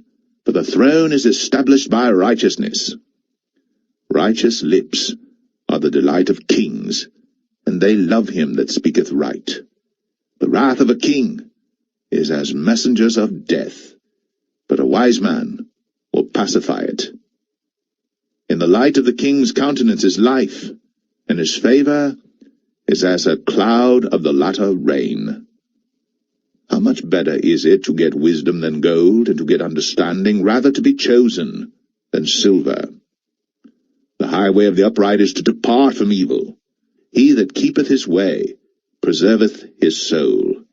for the throne is established by righteousness. Righteous lips are the delight of kings, and they love him that speaketh right. The wrath of a king is as messengers of death, but a wise man will pacify it. In the light of the king's countenance is life, and his favor is as a cloud of the latter rain. How much better is it to get wisdom than gold, and to get understanding rather to be chosen than silver. The highway of the upright is to depart from evil. He that keepeth his way preserveth his soul.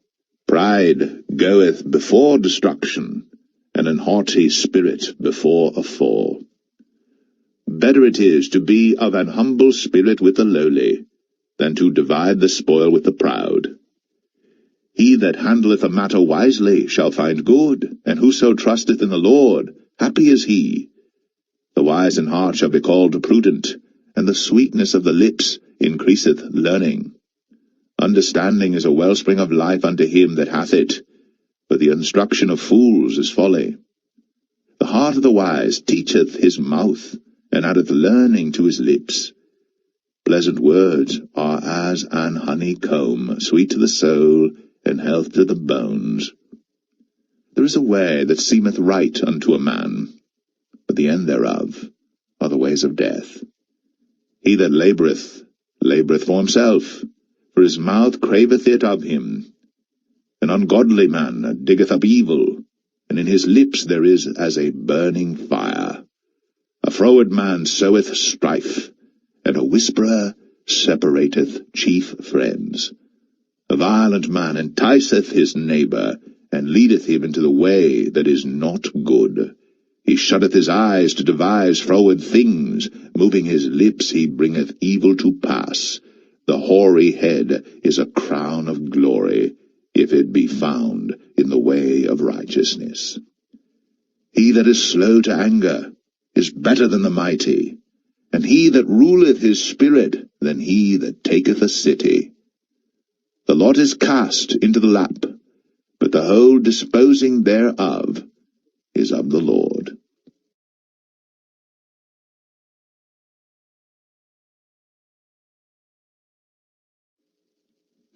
Pride goeth before destruction, and an haughty spirit before a fall. Better it is to be of an humble spirit with the lowly, than to divide the spoil with the proud. He that handleth a matter wisely shall find good, and whoso trusteth in the Lord, happy is he. The wise in heart shall be called prudent, and the sweetness of the lips increaseth learning. Understanding is a wellspring of life unto him that hath it, but the instruction of fools is folly. The heart of the wise teacheth his mouth, and addeth learning to his lips. Pleasant words are as an honeycomb, sweet to the soul, and health to the bones. There is a way that seemeth right unto a man, but the end thereof are the ways of death. He that laboureth, laboureth for himself, for his mouth craveth it of him. An ungodly man diggeth up evil, and in his lips there is as a burning fire. A froward man soweth strife, and a whisperer separateth chief friends. A violent man enticeth his neighbour, and leadeth him into the way that is not good. He shutteth his eyes to devise froward things, moving his lips he bringeth evil to pass. The hoary head is a crown of glory, if it be found in the way of righteousness. He that is slow to anger is better than the mighty, and he that ruleth his spirit than he that taketh a city. The lot is cast into the lap, but the whole disposing thereof is of the Lord.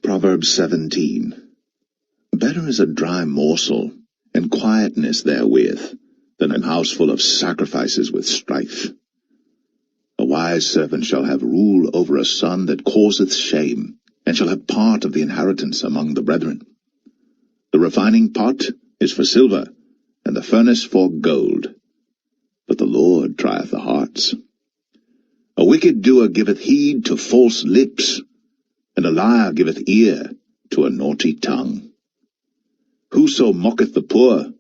Proverbs 17. Better is a dry morsel, and quietness therewith, than an house full of sacrifices with strife. A wise servant shall have rule over a son that causeth shame, and shall have part of the inheritance among the brethren. The refining pot is for silver, and the furnace for gold, but the Lord trieth the hearts. A wicked doer giveth heed to false lips, and a liar giveth ear to a naughty tongue. Whoso mocketh the poor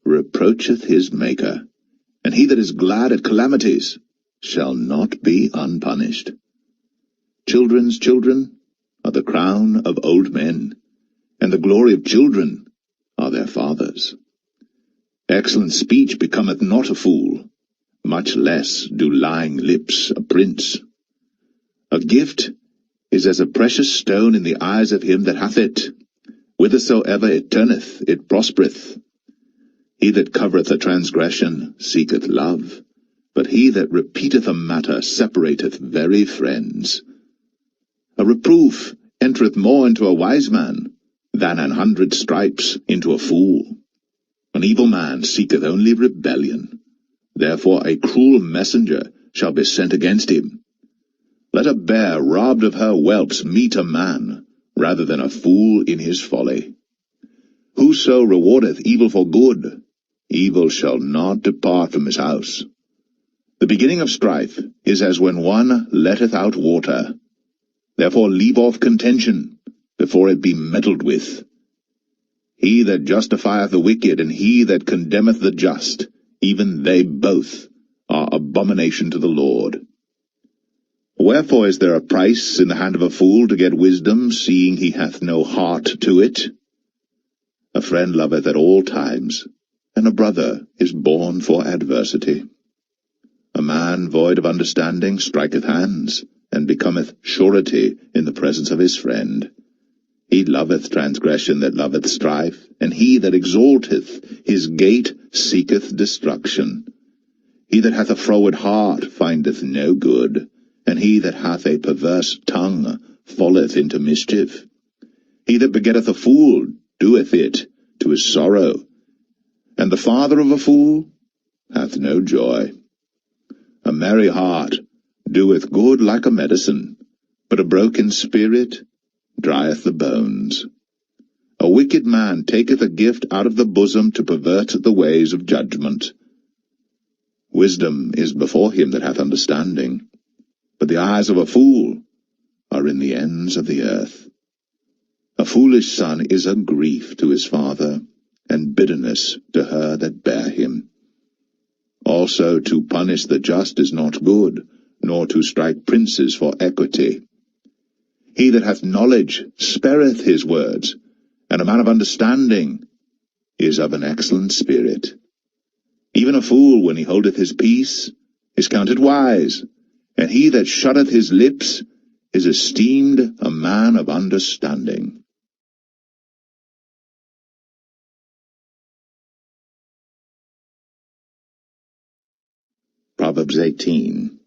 reproacheth his Maker, and he that is glad at calamities shall not be unpunished. Children's children are the crown of old men, and the glory of children are their fathers. Excellent speech becometh not a fool, much less do lying lips a prince. A gift is as a precious stone in the eyes of him that hath it. Whithersoever it turneth, it prospereth. He that covereth a transgression seeketh love, but he that repeateth a matter separateth very friends. A reproof entereth more into a wise man than 100 stripes into a fool. An evil man seeketh only rebellion. Therefore a cruel messenger shall be sent against him. Let a bear robbed of her whelps meet a man, rather than a fool in his folly. Whoso rewardeth evil for good, evil shall not depart from his house. The beginning of strife is as when one letteth out water. Therefore leave off contention, before it be meddled with. He that justifieth the wicked, and he that condemneth the just, even they both are abomination to the Lord. Wherefore is there a price in the hand of a fool to get wisdom, seeing he hath no heart to it? A friend loveth at all times, and a brother is born for adversity. A man void of understanding striketh hands, and becometh surety in the presence of his friend. He loveth transgression that loveth strife, and he that exalteth his gate seeketh destruction. He that hath a froward heart findeth no good, and he that hath a perverse tongue falleth into mischief. He that begetteth a fool doeth it to his sorrow, and the father of a fool hath no joy. A merry heart doeth good like a medicine, but a broken spirit drieth the bones. A wicked man taketh a gift out of the bosom to pervert the ways of judgment. Wisdom is before him that hath understanding, but the eyes of a fool are in the ends of the earth. A foolish son is a grief to his father, and bitterness to her that bare him. Also to punish the just is not good, nor to strike princes for equity. He that hath knowledge spareth his words, and a man of understanding is of an excellent spirit. Even a fool, when he holdeth his peace, is counted wise, and he that shutteth his lips is esteemed a man of understanding. Proverbs 18.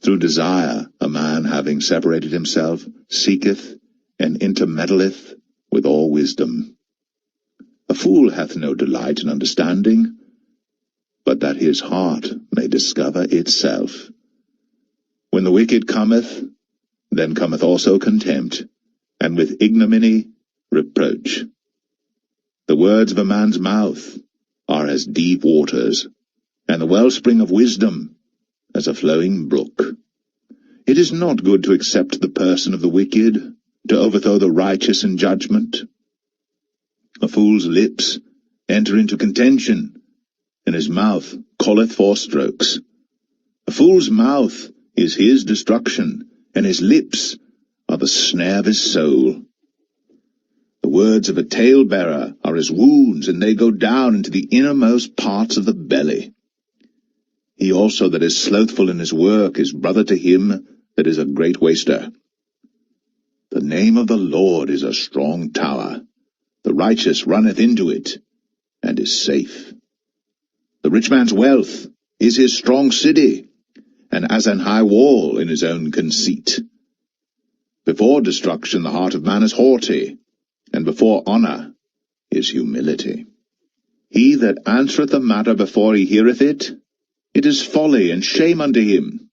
Through desire a man, having separated himself, seeketh and intermeddleth with all wisdom. A fool hath no delight in understanding, but that his heart may discover itself. When the wicked cometh, then cometh also contempt, and with ignominy reproach. The words of a man's mouth are as deep waters, and the wellspring of wisdom as a flowing brook. It is not good to accept the person of the wicked, to overthrow the righteous in judgment. A fool's lips enter into contention, and his mouth calleth for strokes. A fool's mouth is his destruction, and his lips are the snare of his soul. The words of a talebearer are as wounds, and they go down into the innermost parts of the belly. He also that is slothful in his work is brother to him that is a great waster. The name of the Lord is a strong tower. The righteous runneth into it, and is safe. The rich man's wealth is his strong city, and as an high wall in his own conceit. Before destruction the heart of man is haughty, and before honour is humility. He that answereth a matter before he heareth it, it is folly and shame unto him.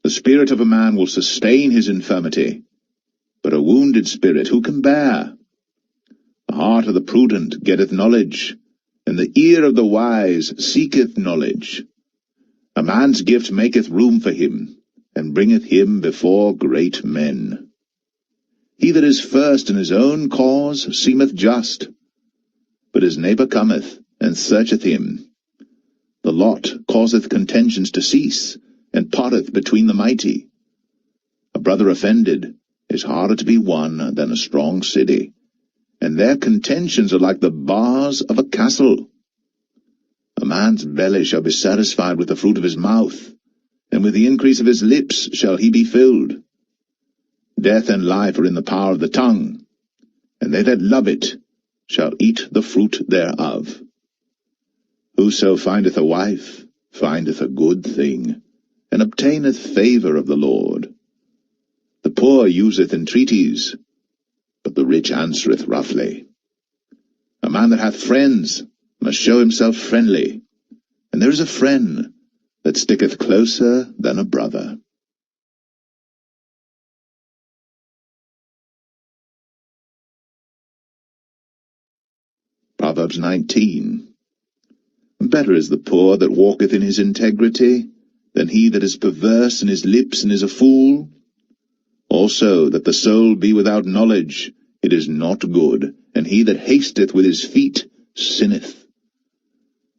The spirit of a man will sustain his infirmity, but a wounded spirit who can bear? The heart of the prudent getteth knowledge, and the ear of the wise seeketh knowledge. A man's gift maketh room for him, and bringeth him before great men. He that is first in his own cause seemeth just, but his neighbour cometh, and searcheth him. The lot causeth contentions to cease, and parteth between the mighty. A brother offended is harder to be won than a strong city, and their contentions are like the bars of a castle. A man's belly shall be satisfied with the fruit of his mouth, and with the increase of his lips shall he be filled. Death and life are in the power of the tongue, and they that love it shall eat the fruit thereof. Whoso findeth a wife findeth a good thing, and obtaineth favour of the Lord. The poor useth entreaties, but the rich answereth roughly. A man that hath friends must show himself friendly, and there is a friend that sticketh closer than a brother. Proverbs 19. Better is the poor that walketh in his integrity, than he that is perverse in his lips and is a fool. Also that the soul be without knowledge, it is not good, and he that hasteth with his feet sinneth.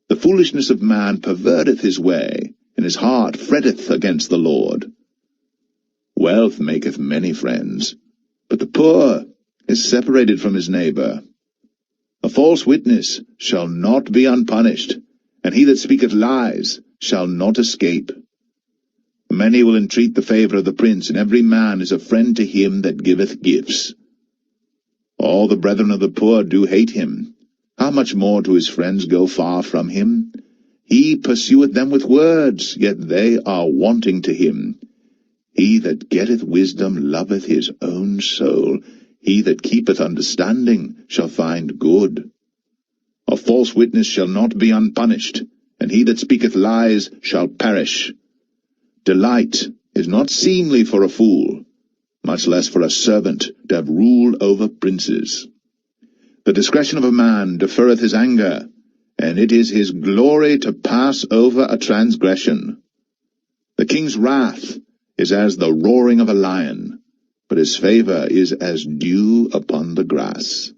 The foolishness of man perverteth his way, and his heart fretteth against the Lord. Wealth maketh many friends, but the poor is separated from his neighbour. A false witness shall not be unpunished, and he that speaketh lies shall not escape. Many will entreat the favour of the prince, and every man is a friend to him that giveth gifts. All the brethren of the poor do hate him. How much more do his friends go far from him? He pursueth them with words, yet they are wanting to him. He that getteth wisdom loveth his own soul. He that keepeth understanding shall find good. A false witness shall not be unpunished, and he that speaketh lies shall perish. Delight is not seemly for a fool, much less for a servant to have rule over princes. The discretion of a man deferreth his anger, and it is his glory to pass over a transgression. The king's wrath is as the roaring of a lion, but his favour is as dew upon the grass.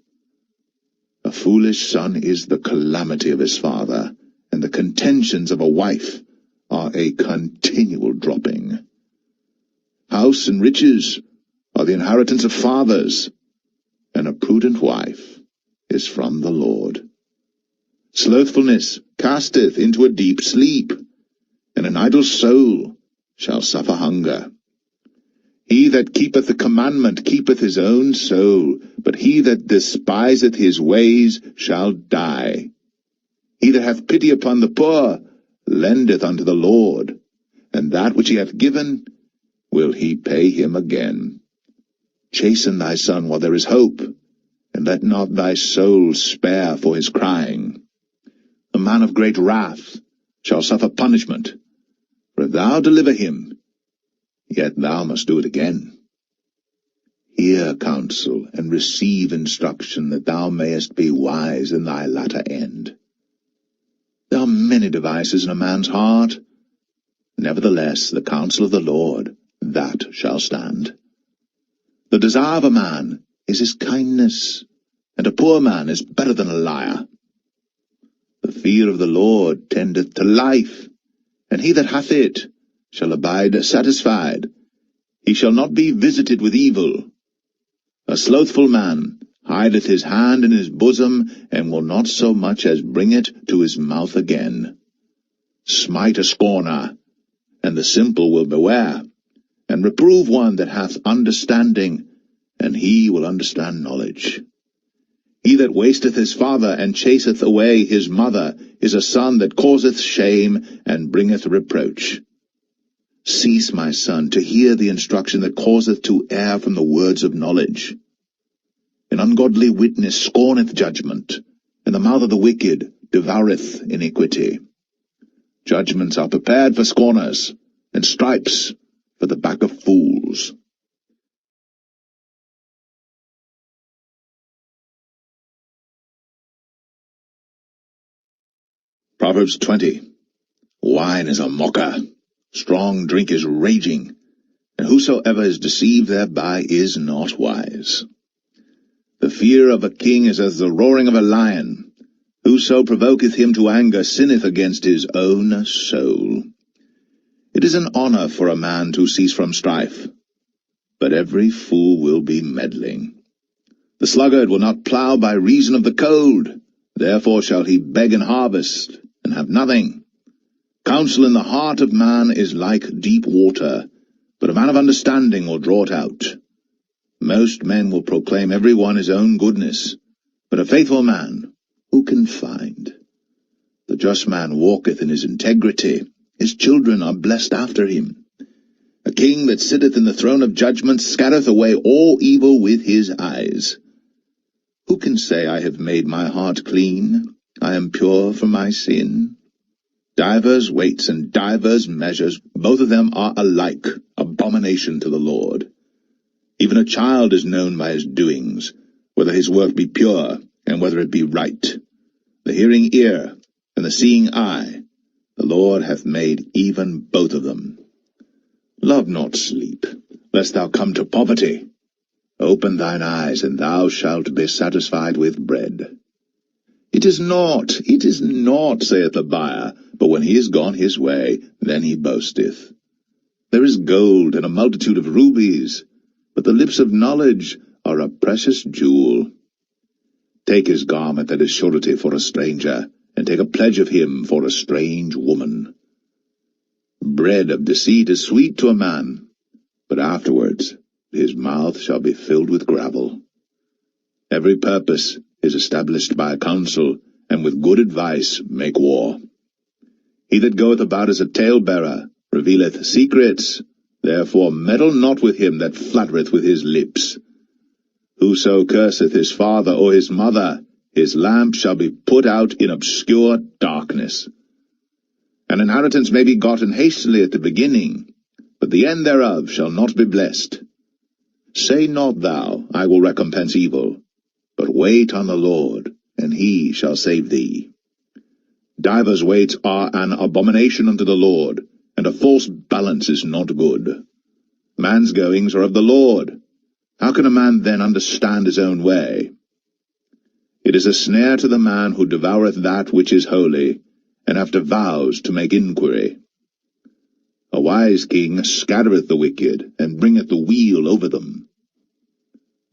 A foolish son is the calamity of his father, and the contentions of a wife are a continual dropping. House and riches are the inheritance of fathers, and a prudent wife is from the Lord. Slothfulness casteth into a deep sleep, and an idle soul shall suffer hunger. He that keepeth the commandment keepeth his own soul, but he that despiseth his ways shall die. He that hath pity upon the poor lendeth unto the Lord, and that which he hath given will he pay him again. Chasten thy son while there is hope, and let not thy soul spare for his crying. A man of great wrath shall suffer punishment, for if thou deliver him, yet thou must do it again. Hear counsel, and receive instruction, that thou mayest be wise in thy latter end. There are many devices in a man's heart. Nevertheless, the counsel of the Lord, that shall stand. The desire of a man is his kindness, and a poor man is better than a liar. The fear of the Lord tendeth to life, and he that hath it shall abide satisfied. He shall not be visited with evil. A slothful man hideth his hand in his bosom, and will not so much as bring it to his mouth again. Smite a scorner, and the simple will beware, and reprove one that hath understanding, and he will understand knowledge. He that wasteth his father, and chaseth away his mother, is a son that causeth shame, and bringeth reproach. Cease, my son, to hear the instruction that causeth to err from the words of knowledge. An ungodly witness scorneth judgment, and the mouth of the wicked devoureth iniquity. Judgments are prepared for scorners, and stripes for the back of fools. Proverbs 20. Wine is a mocker, strong drink is raging, and whosoever is deceived thereby is not wise. The fear of a king is as the roaring of a lion. Whoso provoketh him to anger sinneth against his own soul. It is an honor for a man to cease from strife, but every fool will be meddling. The sluggard will not plow by reason of the cold, therefore shall he beg in harvest, and have nothing. Counsel in the heart of man is like deep water, but a man of understanding will draw it out. Most men will proclaim every one his own goodness, but a faithful man who can find? The just man walketh in his integrity, his children are blessed after him. A king that sitteth in the throne of judgment scattereth away all evil with his eyes. Who can say, I have made my heart clean, I am pure from my sin? Divers weights and divers measures, both of them are alike, abomination to the Lord. Even a child is known by his doings, whether his work be pure, and whether it be right. The hearing ear, and the seeing eye, the Lord hath made even both of them. Love not sleep, lest thou come to poverty. Open thine eyes, and thou shalt be satisfied with bread. It is naught, saith the buyer, but when he is gone his way, then he boasteth. There is gold and a multitude of rubies, but the lips of knowledge are a precious jewel. Take his garment that is surety for a stranger, and take a pledge of him for a strange woman. Bread of deceit is sweet to a man, but afterwards his mouth shall be filled with gravel. Every purpose is established by counsel, and with good advice make war. He that goeth about as a talebearer revealeth secrets, therefore meddle not with him that flattereth with his lips. Whoso curseth his father or his mother, his lamp shall be put out in obscure darkness. An inheritance may be gotten hastily at the beginning, but the end thereof shall not be blessed. Say not thou, I will recompense evil, but wait on the Lord, and he shall save thee. Divers weights are an abomination unto the Lord, and a false balance is not good. Man's goings are of the Lord. How can a man then understand his own way? It is a snare to the man who devoureth that which is holy, and after vows to make inquiry. A wise king scattereth the wicked, and bringeth the wheel over them.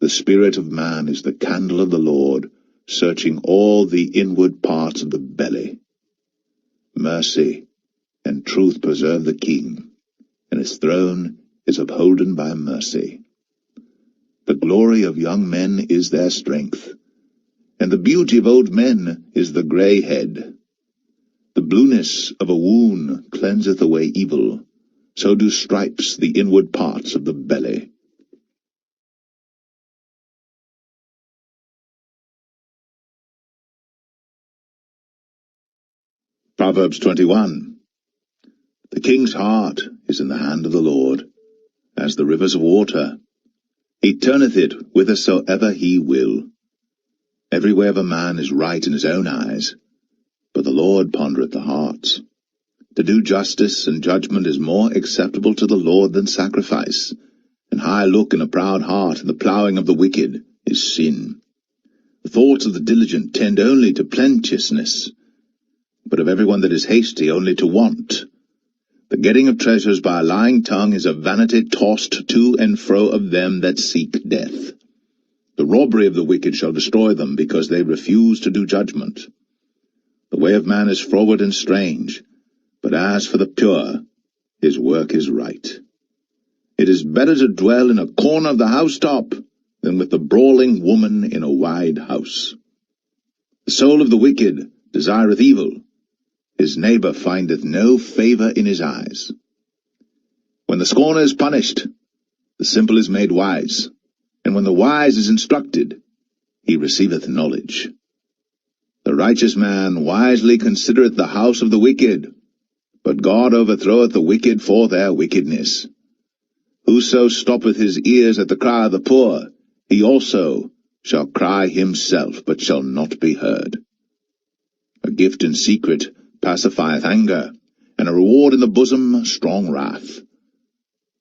The spirit of man is the candle of the Lord, searching all the inward parts of the belly. Mercy and truth preserve the king, and his throne is upholden by mercy. The glory of young men is their strength, and the beauty of old men is the grey head. The blueness of a wound cleanseth away evil, so do stripes the inward parts of the belly. Proverbs 21. The king's heart is in the hand of the Lord, as the rivers of water. He turneth it whithersoever he will. Every way of a man is right in his own eyes, but the Lord pondereth the hearts. To do justice and judgment is more acceptable to the Lord than sacrifice, and high look and a proud heart, and the plowing of the wicked is sin. The thoughts of the diligent tend only to plenteousness, but of every one that is hasty only to want. The getting of treasures by a lying tongue is a vanity tossed to and fro of them that seek death. The robbery of the wicked shall destroy them, because they refuse to do judgment. The way of man is froward and strange, but as for the pure, his work is right. It is better to dwell in a corner of the housetop than with the brawling woman in a wide house. The soul of the wicked desireth evil. His neighbor findeth no favor in his eyes. When the scorner is punished, the simple is made wise, and when the wise is instructed, he receiveth knowledge. The righteous man wisely considereth the house of the wicked, but God overthroweth the wicked for their wickedness. Whoso stoppeth his ears at the cry of the poor, he also shall cry himself, but shall not be heard. A gift in secret pacifieth anger, and a reward in the bosom strong wrath.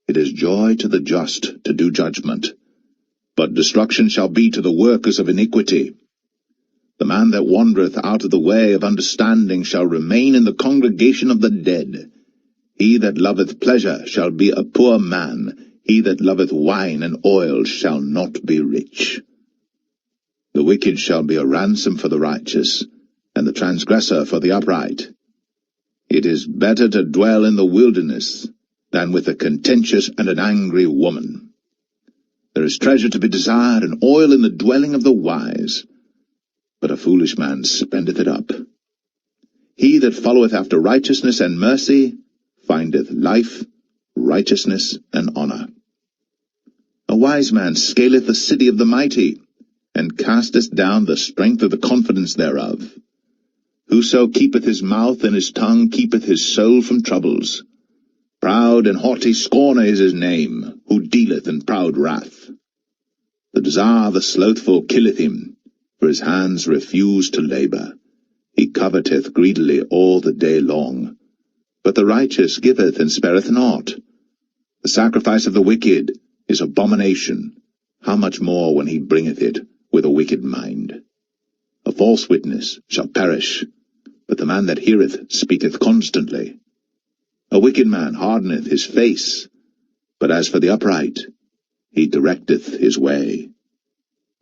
It is joy to the just to do judgment, but destruction shall be to the workers of iniquity. The man that wandereth out of the way of understanding shall remain in the congregation of the dead. He that loveth pleasure shall be a poor man. He that loveth wine and oil shall not be rich. The wicked shall be a ransom for the righteous, and the transgressor for the upright. It is better to dwell in the wilderness than with a contentious and an angry woman. There is treasure to be desired, and oil in the dwelling of the wise, but a foolish man spendeth it up. He that followeth after righteousness and mercy findeth life, righteousness, and honour. A wise man scaleth the city of the mighty, and casteth down the strength of the confidence thereof. Whoso keepeth his mouth and his tongue keepeth his soul from troubles. Proud and haughty scorner is his name, who dealeth in proud wrath. The desire of the slothful killeth him, for his hands refuse to labour. He coveteth greedily all the day long. But the righteous giveth and spareth not. The sacrifice of the wicked is abomination. How much more when he bringeth it with a wicked mind? A false witness shall perish, but the man that heareth speaketh constantly. A wicked man hardeneth his face, but as for the upright, he directeth his way.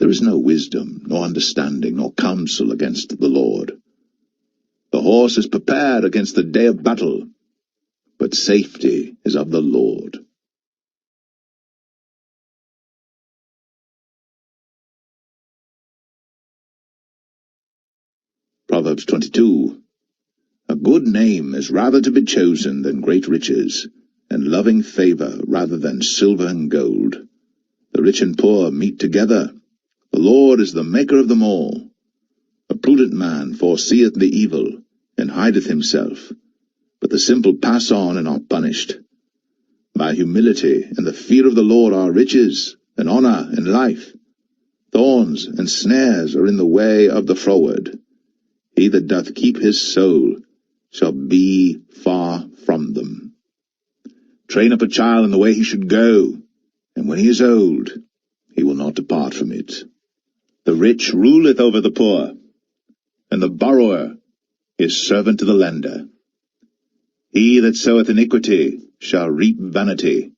There is no wisdom, nor understanding, nor counsel against the Lord. The horse is prepared against the day of battle, but safety is of the Lord. Proverbs 22. A good name is rather to be chosen than great riches, and loving favour rather than silver and gold. The rich and poor meet together. The Lord is the maker of them all. A prudent man foreseeth the evil, and hideth himself, but the simple pass on and are punished. By humility and the fear of the Lord are riches, and honour, and life. Thorns and snares are in the way of the froward. He that doth keep his soul shall be far from them. Train up a child in the way he should go, and when he is old, he will not depart from it. The rich ruleth over the poor, and the borrower is servant to the lender. He that soweth iniquity shall reap vanity,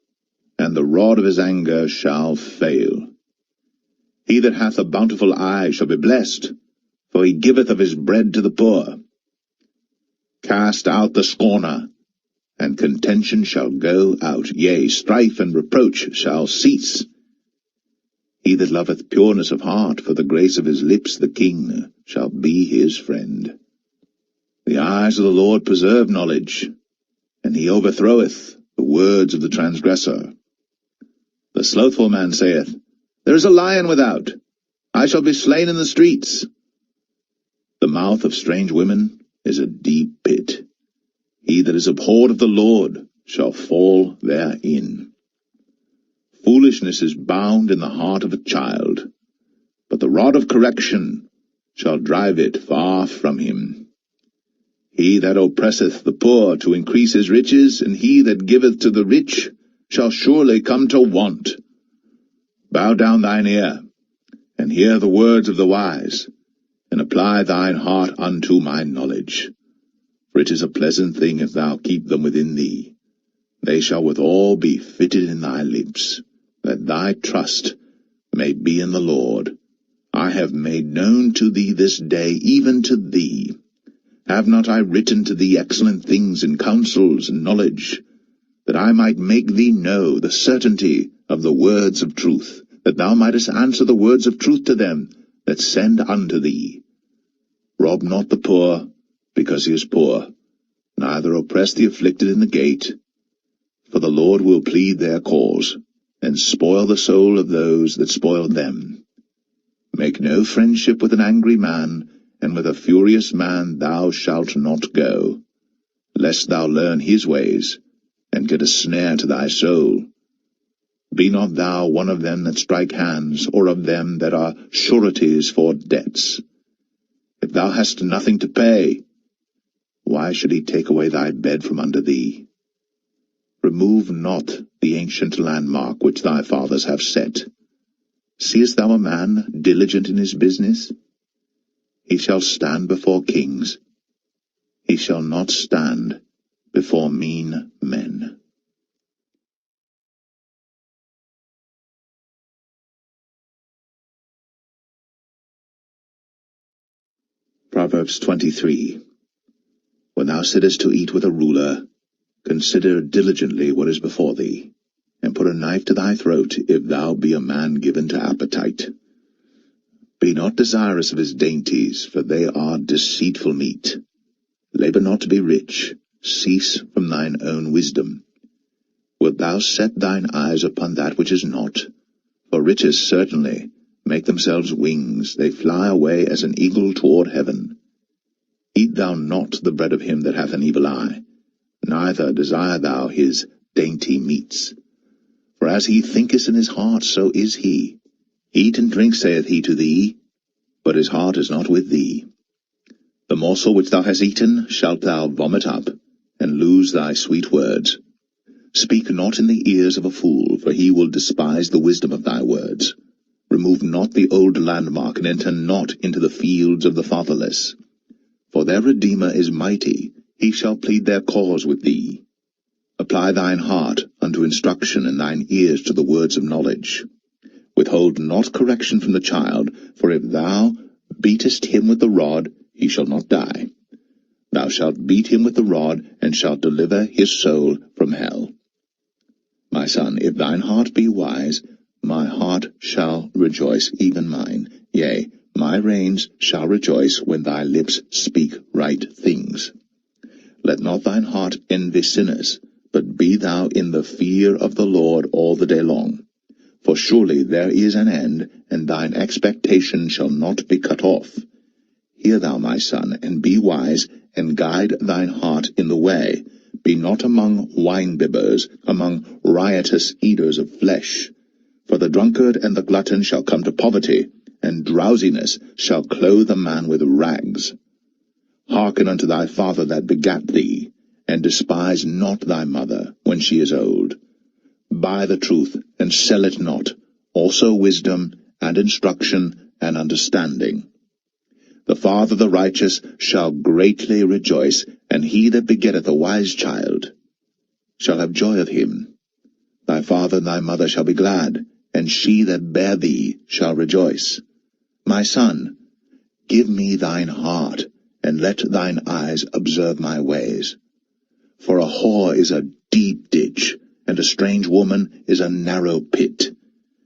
and the rod of his anger shall fail. He that hath a bountiful eye shall be blessed, for he giveth of his bread to the poor. Cast out the scorner, and contention shall go out, yea, strife and reproach shall cease. He that loveth pureness of heart, for the grace of his lips the king shall be his friend. The eyes of the Lord preserve knowledge, and he overthroweth the words of the transgressor. The slothful man saith, There is a lion without, I shall be slain in the streets. The mouth of strange women is a deep pit. He that is abhorred of the Lord shall fall therein. Foolishness is bound in the heart of a child, but the rod of correction shall drive it far from him. He that oppresseth the poor to increase his riches, and he that giveth to the rich shall surely come to want. Bow down thine ear, and hear the words of the wise, and apply thine heart unto my knowledge. For it is a pleasant thing if thou keep them within thee. They shall withal be fitted in thy lips, that thy trust may be in the Lord. I have made known to thee this day, even to thee, Have not I written to thee excellent things in counsels and knowledge, that I might make thee know the certainty of the words of truth, that thou mightest answer the words of truth to them that send unto thee? Rob not the poor, because he is poor, neither oppress the afflicted in the gate, for the Lord will plead their cause, and spoil the soul of those that spoil them. Make no friendship with an angry man, and with a furious man thou shalt not go, lest thou learn his ways, and get a snare to thy soul. Be not thou one of them that strike hands, or of them that are sureties for debts. If thou hast nothing to pay, why should he take away thy bed from under thee? Remove not the ancient landmark which thy fathers have set. Seest thou a man diligent in his business? He shall stand before kings. He shall not stand before mean men. Proverbs 23. When thou sittest to eat with a ruler, consider diligently what is before thee, and put a knife to thy throat, if thou be a man given to appetite. Be not desirous of his dainties, for they are deceitful meat. Labor not to be rich, cease from thine own wisdom. Wilt thou set thine eyes upon that which is not? For riches certainly make themselves wings, they fly away as an eagle toward heaven. Eat thou not the bread of him that hath an evil eye, neither desire thou his dainty meats. For as he thinketh in his heart, so is he. Eat and drink, saith he to thee, but his heart is not with thee. The morsel which thou hast eaten shalt thou vomit up, and lose thy sweet words. Speak not in the ears of a fool, for he will despise the wisdom of thy words. Remove not the old landmark, and enter not into the fields of the fatherless. For their Redeemer is mighty, he shall plead their cause with thee. Apply thine heart unto instruction, and thine ears to the words of knowledge. Withhold not correction from the child, for if thou beatest him with the rod, he shall not die. Thou shalt beat him with the rod, and shalt deliver his soul from hell. My son, if thine heart be wise, my heart shall rejoice, even mine. Yea, my reins shall rejoice when thy lips speak right things. Let not thine heart envy sinners, but be thou in the fear of the Lord all the day long. For surely there is an end, and thine expectation shall not be cut off. Hear thou, my son, and be wise, and guide thine heart in the way. Be not among wine-bibbers, among riotous eaters of flesh. For the drunkard and the glutton shall come to poverty, and drowsiness shall clothe a man with rags. Hearken unto thy father that begat thee, and despise not thy mother when she is old. Buy the truth, and sell it not, also wisdom, and instruction, and understanding. The father of the righteous shall greatly rejoice, and he that begetteth a wise child shall have joy of him. Thy father and thy mother shall be glad, and she that bare thee shall rejoice. My son, give me thine heart, and let thine eyes observe my ways. For a whore is a deep ditch, and a strange woman is a narrow pit.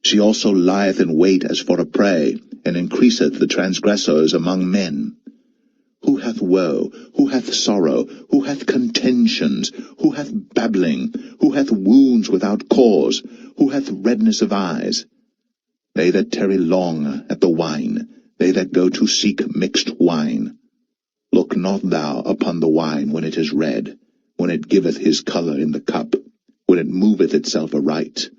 She also lieth in wait as for a prey, and increaseth the transgressors among men. Who hath woe? Who hath sorrow? Who hath contentions? Who hath babbling? Who hath wounds without cause? Who hath redness of eyes? They that tarry long at the wine, they that go to seek mixed wine. Look not thou upon the wine when it is red, when it giveth his colour in the cup, when it moveth itself aright.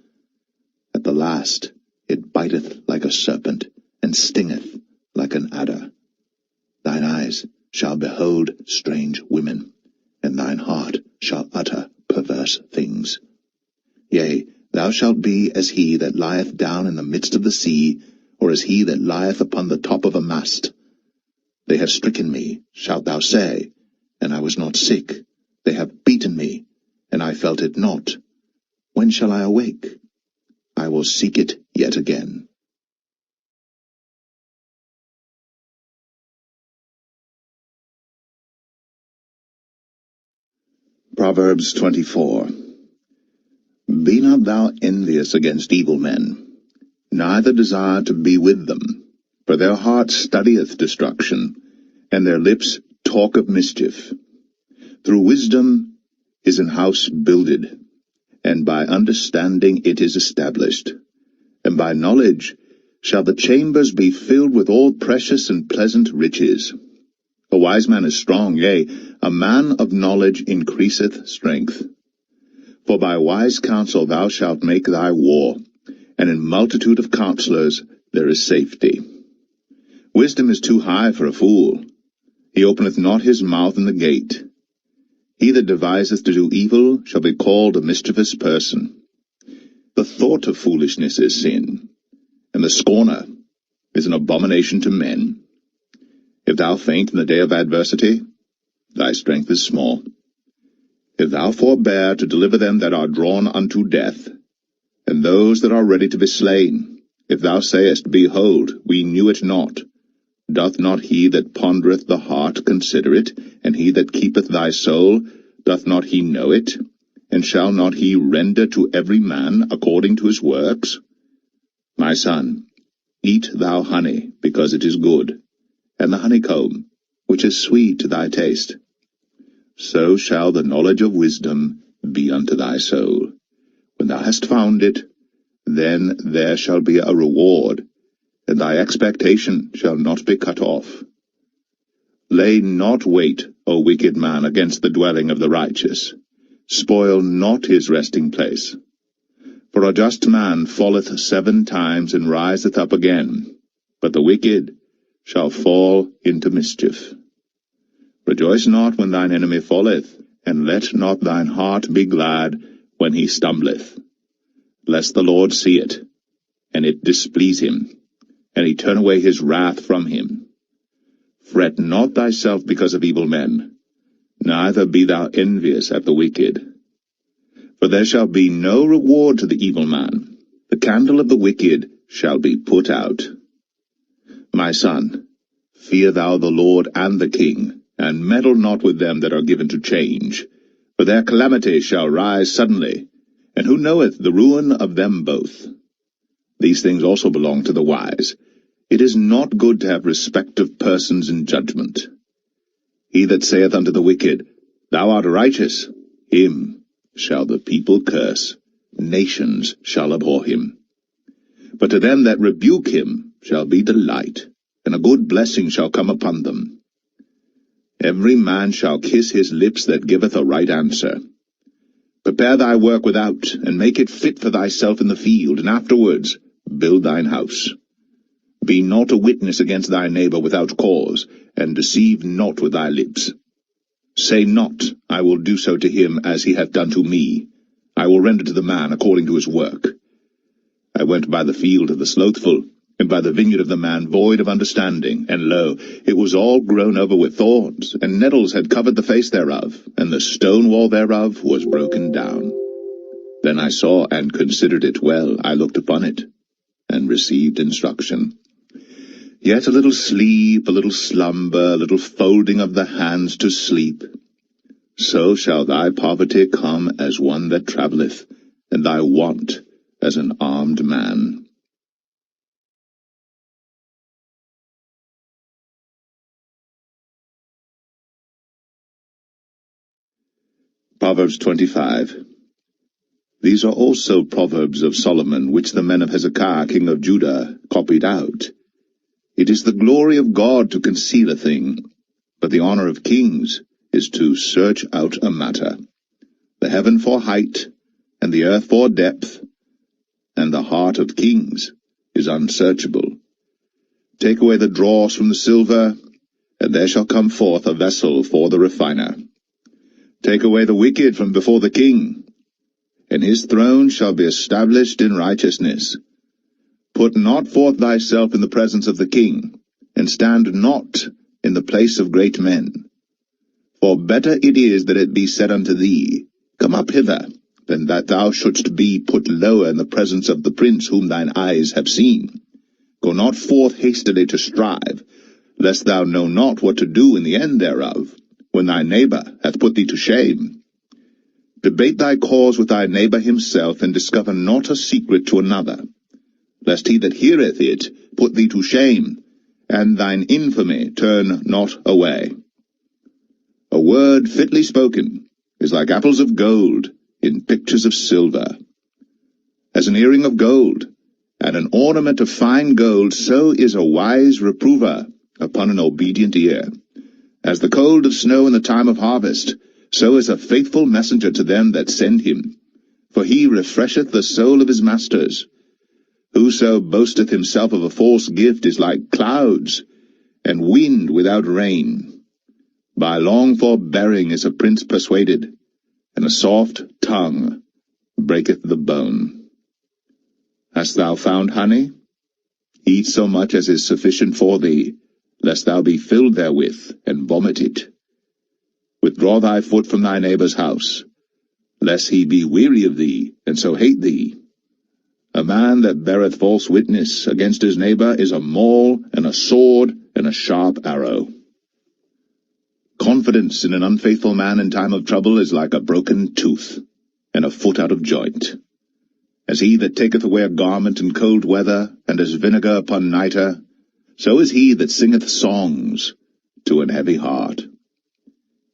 At the last it biteth like a serpent, and stingeth like an adder. Thine eyes shall behold strange women, and thine heart shall utter perverse things. Yea, thou shalt be as he that lieth down in the midst of the sea, or as he that lieth upon the top of a mast. They have stricken me, shalt thou say, and I was not sick. They have beaten me, and I felt it not. When shall I awake? I will seek it yet again. Proverbs 24. Be not thou envious against evil men, neither desire to be with them. For their heart studieth destruction, and their lips talk of mischief. Through wisdom is an house builded, and by understanding it is established. And by knowledge shall the chambers be filled with all precious and pleasant riches. A wise man is strong, yea, a man of knowledge increaseth strength. For by wise counsel thou shalt make thy war, and in multitude of counselors there is safety. Wisdom is too high for a fool. He openeth not his mouth in the gate. He that deviseth to do evil shall be called a mischievous person. The thought of foolishness is sin, and the scorner is an abomination to men. If thou faint in the day of adversity, thy strength is small. If thou forbear to deliver them that are drawn unto death, and those that are ready to be slain, if thou sayest, Behold, we knew it not, doth not he that pondereth the heart consider it? And he that keepeth thy soul, doth not he know it? And shall not he render to every man according to his works? My son, eat thou honey, because it is good, and the honeycomb, which is sweet to thy taste. So shall the knowledge of wisdom be unto thy soul. When thou hast found it, then there shall be a reward, and thy expectation shall not be cut off. Lay not wait, O wicked man, against the dwelling of the righteous. Spoil not his resting place. For a just man falleth 7 times, and riseth up again, but the wicked shall fall into mischief. Rejoice not when thine enemy falleth, and let not thine heart be glad when he stumbleth, lest the Lord see it, and it displease him, and he turn away his wrath from him. Fret not thyself because of evil men, neither be thou envious at the wicked. For there shall be no reward to the evil man. The candle of the wicked shall be put out. My son, fear thou the Lord and the king, and meddle not with them that are given to change. For their calamity shall rise suddenly, and who knoweth the ruin of them both? These things also belong to the wise. It is not good to have respect of persons in judgment. He that saith unto the wicked, Thou art righteous, him shall the people curse, nations shall abhor him. But to them that rebuke him shall be delight, and a good blessing shall come upon them. Every man shall kiss his lips that giveth a right answer. Prepare thy work without, and make it fit for thyself in the field, and afterwards build thine house. Be not a witness against thy neighbor without cause, and deceive not with thy lips. Say not, I will do so to him as he hath done to me. I will render to the man according to his work. I went by the field of the slothful, and by the vineyard of the man void of understanding, and lo, it was all grown over with thorns, and nettles had covered the face thereof, and the stone wall thereof was broken down. Then I saw and considered it well. I looked upon it, and received instruction. Yet a little sleep, a little slumber, a little folding of the hands to sleep. So shall thy poverty come as one that travelleth, and thy want as an armed man. Proverbs 25. These are also Proverbs of Solomon, which the men of Hezekiah king of Judah copied out. It is the glory of God to conceal a thing, but the honor of kings is to search out a matter. The heaven for height, and the earth for depth, and the heart of kings is unsearchable. Take away the dross from the silver, and there shall come forth a vessel for the refiner. Take away the wicked from before the king, and his throne shall be established in righteousness. Put not forth thyself in the presence of the king, and stand not in the place of great men. For better it is that it be said unto thee, Come up hither, than that thou shouldst be put lower in the presence of the prince whom thine eyes have seen. Go not forth hastily to strive, lest thou know not what to do in the end thereof, when thy neighbor hath put thee to shame. Debate thy cause with thy neighbour himself, and discover not a secret to another, lest he that heareth it put thee to shame, and thine infamy turn not away. A word fitly spoken is like apples of gold in pictures of silver. As an earring of gold, and an ornament of fine gold, so is a wise reprover upon an obedient ear. As the cold of snow in the time of harvest, so is a faithful messenger to them that send him. For he refresheth the soul of his masters. Whoso boasteth himself of a false gift is like clouds, and wind without rain. By long forbearing is a prince persuaded, and a soft tongue breaketh the bone. Hast thou found honey? Eat so much as is sufficient for thee, lest thou be filled therewith, and vomit it. Withdraw thy foot from thy neighbour's house, lest he be weary of thee, and so hate thee. A man that beareth false witness against his neighbour is a maul, and a sword, and a sharp arrow. Confidence in an unfaithful man in time of trouble is like a broken tooth, and a foot out of joint. As he that taketh away a garment in cold weather, and as vinegar upon nitre, so is he that singeth songs to an heavy heart.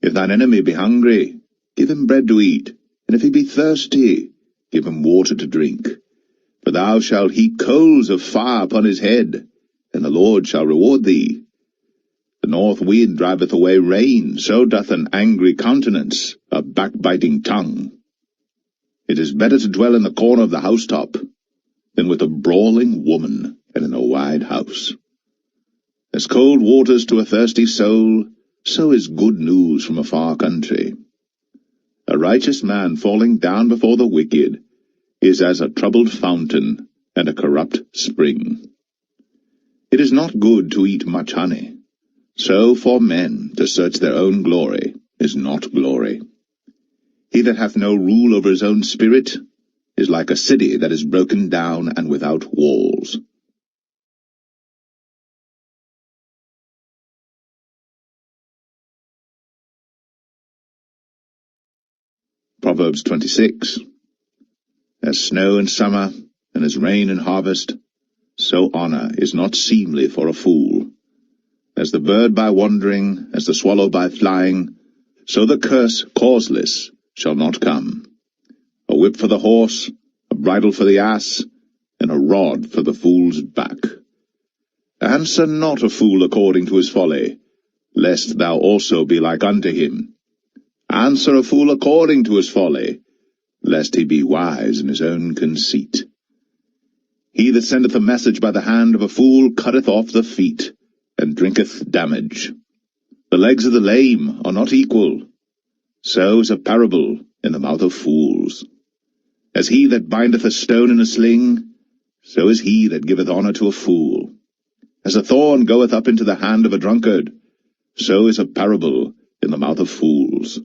If thine enemy be hungry, give him bread to eat, and if he be thirsty, give him water to drink. For thou shalt heap coals of fire upon his head, and the Lord shall reward thee. The north wind driveth away rain, so doth an angry countenance a backbiting tongue. It is better to dwell in the corner of the housetop than with a brawling woman and in a wide house. As cold waters to a thirsty soul, so is good news from a far country. A righteous man falling down before the wicked is as a troubled fountain and a corrupt spring. It is not good to eat much honey, so for men to search their own glory is not glory. He that hath no rule over his own spirit is like a city that is broken down and without walls. Proverbs 26. As snow in summer, and as rain in harvest, so honour is not seemly for a fool. As the bird by wandering, as the swallow by flying, so the curse causeless shall not come. A whip for the horse, a bridle for the ass, and a rod for the fool's back. Answer not a fool according to his folly, lest thou also be like unto him. Answer a fool according to his folly, lest he be wise in his own conceit. He that sendeth a message by the hand of a fool cutteth off the feet, and drinketh damage. The legs of the lame are not equal, so is a parable in the mouth of fools. As he that bindeth a stone in a sling, so is he that giveth honour to a fool. As a thorn goeth up into the hand of a drunkard, so is a parable in the mouth of fools.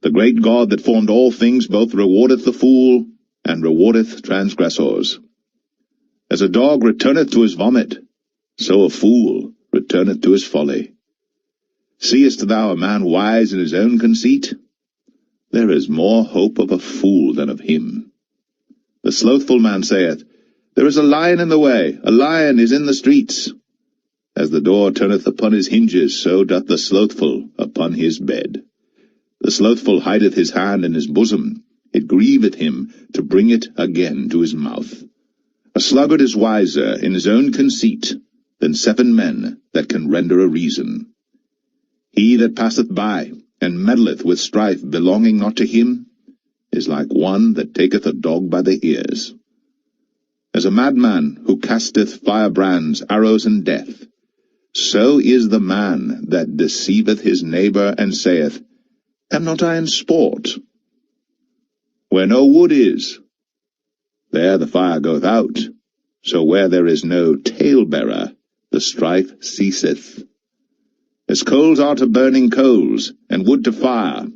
The great God that formed all things both rewardeth the fool, and rewardeth transgressors. As a dog returneth to his vomit, so a fool returneth to his folly. Seest thou a man wise in his own conceit? There is more hope of a fool than of him. The slothful man saith, There is a lion in the way, a lion is in the streets. As the door turneth upon his hinges, so doth the slothful upon his bed. The slothful hideth his hand in his bosom, it grieveth him to bring it again to his mouth. A sluggard is wiser in his own conceit than 7 men that can render a reason. He that passeth by, and meddleth with strife belonging not to him, is like one that taketh a dog by the ears. As a madman who casteth firebrands, arrows, and death, so is the man that deceiveth his neighbour, and saith, Am not I in sport? Where no wood is, there the fire goeth out. So where there is no talebearer, the strife ceaseth. As coals are to burning coals, and wood to fire,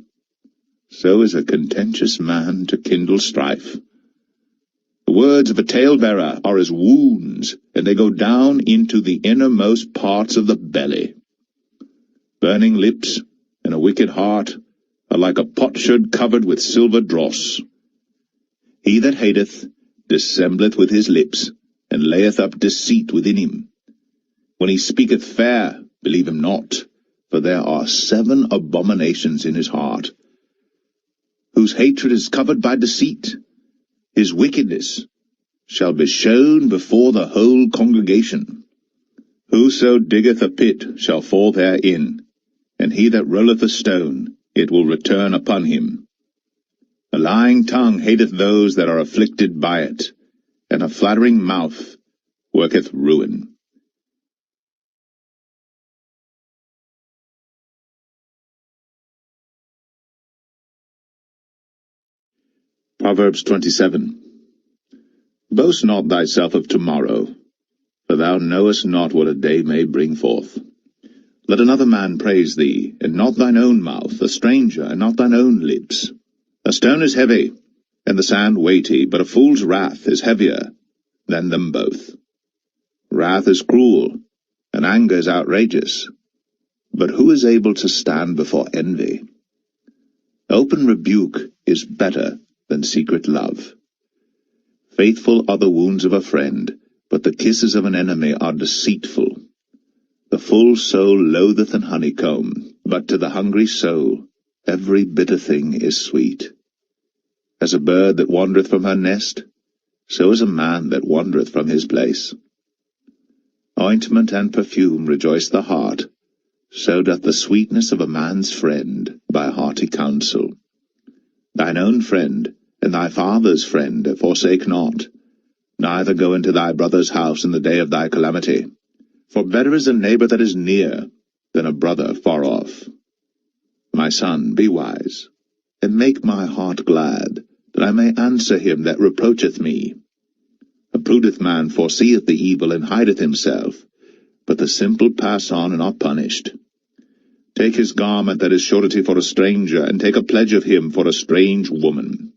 so is a contentious man to kindle strife. The words of a talebearer are as wounds, and they go down into the innermost parts of the belly. Burning lips and a wicked heart are are like a potsherd covered with silver dross. He that hateth dissembleth with his lips, and layeth up deceit within him. When he speaketh fair, believe him not, for there are 7 abominations in his heart. Whose hatred is covered by deceit, his wickedness shall be shown before the whole congregation. Whoso diggeth a pit shall fall therein, and he that rolleth a stone, it will return upon him. A lying tongue hateth those that are afflicted by it, and a flattering mouth worketh ruin. Proverbs 27. Boast not thyself of tomorrow, for thou knowest not what a day may bring forth. Let another man praise thee, and not thine own mouth, a stranger, and not thine own lips. A stone is heavy, and the sand weighty, but a fool's wrath is heavier than them both. Wrath is cruel, and anger is outrageous, but who is able to stand before envy? Open rebuke is better than secret love. Faithful are the wounds of a friend, but the kisses of an enemy are deceitful. The full soul loatheth an honeycomb, but to the hungry soul every bitter thing is sweet. As a bird that wandereth from her nest, so is a man that wandereth from his place. Ointment and perfume rejoice the heart, so doth the sweetness of a man's friend by hearty counsel. Thine own friend and thy father's friend forsake not, neither go into thy brother's house in the day of thy calamity. For better is a neighbor that is near than a brother far off. My son, be wise, and make my heart glad, that I may answer him that reproacheth me. A prudent man foreseeth the evil, and hideth himself, but the simple pass on and are punished. Take his garment that is surety for a stranger, and take a pledge of him for a strange woman.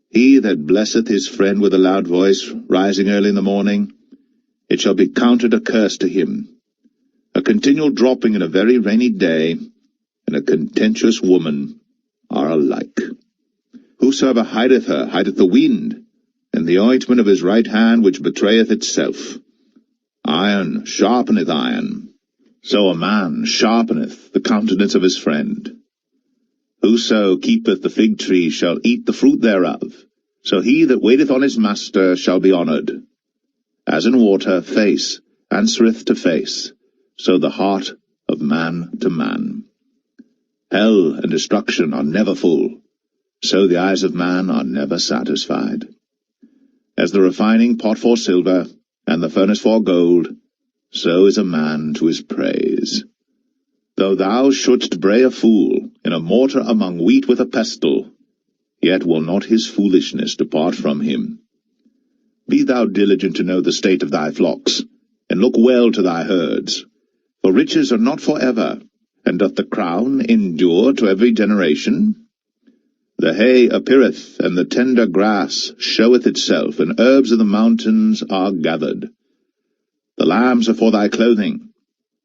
He that blesseth his friend with a loud voice, rising early in the morning, it shall be counted a curse to him. A continual dropping in a very rainy day, and a contentious woman are alike. Whosoever hideth her hideth the wind, and the ointment of his right hand which betrayeth itself. Iron sharpeneth iron, so a man sharpeneth the countenance of his friend. Whoso keepeth the fig tree shall eat the fruit thereof, so he that waiteth on his master shall be honoured. As in water face answereth to face, so the heart of man to man. Hell and destruction are never full, so the eyes of man are never satisfied. As the refining pot for silver, and the furnace for gold, so is a man to his praise. Though thou shouldst bray a fool in a mortar among wheat with a pestle, yet will not his foolishness depart from him. Be thou diligent to know the state of thy flocks, and look well to thy herds. For riches are not for ever, and doth the crown endure to every generation? The hay appeareth, and the tender grass showeth itself, and herbs of the mountains are gathered. The lambs are for thy clothing,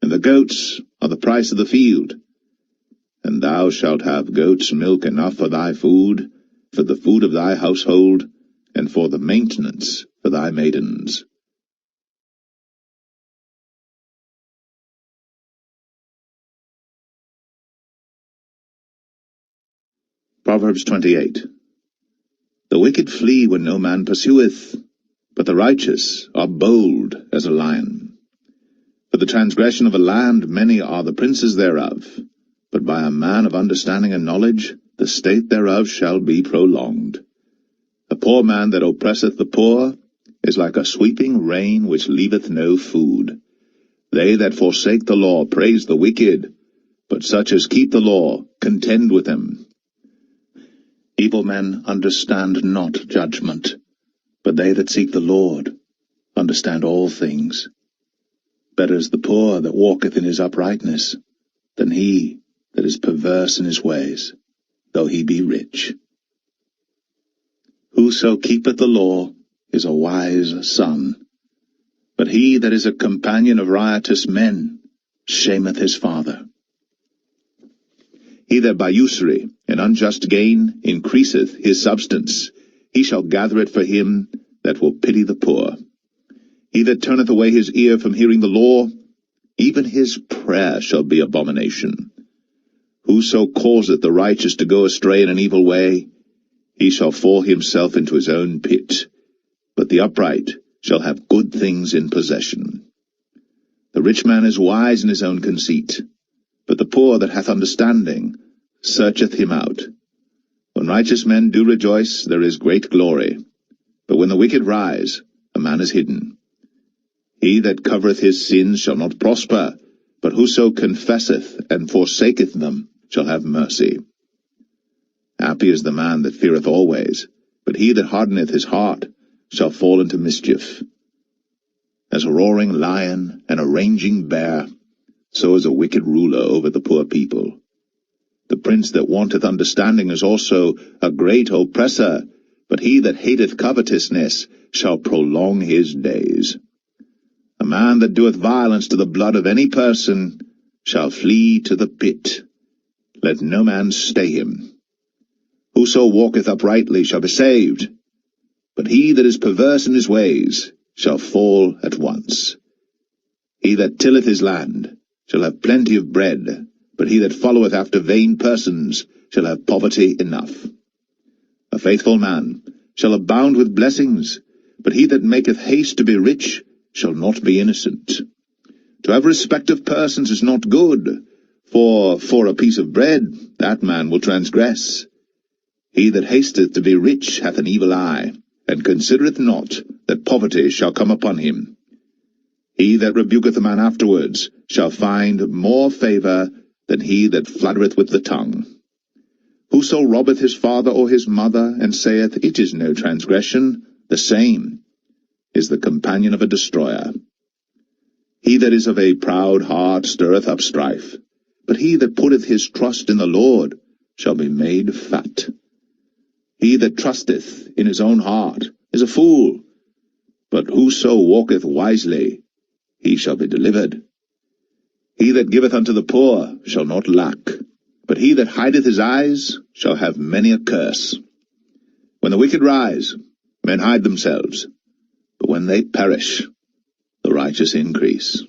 and the goats are the price of the field. And thou shalt have goats' milk enough for thy food, for the food of thy household, and for the maintenance for thy maidens. Proverbs 28. The wicked flee when no man pursueth, but the righteous are bold as a lion. For the transgression of a land many are the princes thereof, but by a man of understanding and knowledge the state thereof shall be prolonged. A poor man that oppresseth the poor is like a sweeping rain which leaveth no food. They that forsake the law praise the wicked, but such as keep the law contend with them. Evil men understand not judgment, but they that seek the Lord understand all things. Better is the poor that walketh in his uprightness, than he that is perverse in his ways, though he be rich. Whoso keepeth the law is a wise son, but he that is a companion of riotous men shameth his father. He that by usury and unjust gain increaseth his substance, he shall gather it for him that will pity the poor. He that turneth away his ear from hearing the law, even his prayer shall be abomination. Whoso causeth the righteous to go astray in an evil way, he shall fall himself into his own pit, but the upright shall have good things in possession. The rich man is wise in his own conceit, but the poor that hath understanding searcheth him out. When righteous men do rejoice, there is great glory, but when the wicked rise, a man is hidden. He that covereth his sins shall not prosper, but whoso confesseth and forsaketh them shall have mercy. Happy is the man that feareth always, but he that hardeneth his heart shall fall into mischief. As a roaring lion and a raging bear, so is a wicked ruler over the poor people. The prince that wanteth understanding is also a great oppressor, but he that hateth covetousness shall prolong his days. A man that doeth violence to the blood of any person shall flee to the pit. Let no man stay him. Whoso walketh uprightly shall be saved, but he that is perverse in his ways shall fall at once. He that tilleth his land shall have plenty of bread, but he that followeth after vain persons shall have poverty enough. A faithful man shall abound with blessings, but he that maketh haste to be rich shall not be innocent. To have respect of persons is not good, for a piece of bread that man will transgress. He that hasteth to be rich hath an evil eye, and considereth not that poverty shall come upon him. He that rebuketh a man afterwards shall find more favour than he that flattereth with the tongue. Whoso robbeth his father or his mother, and saith, It is no transgression, the same is the companion of a destroyer. He that is of a proud heart stirreth up strife, but he that putteth his trust in the Lord shall be made fat. He that trusteth in his own heart is a fool, but whoso walketh wisely, he shall be delivered. He that giveth unto the poor shall not lack, but he that hideth his eyes shall have many a curse. When the wicked rise, men hide themselves, but when they perish, the righteous increase.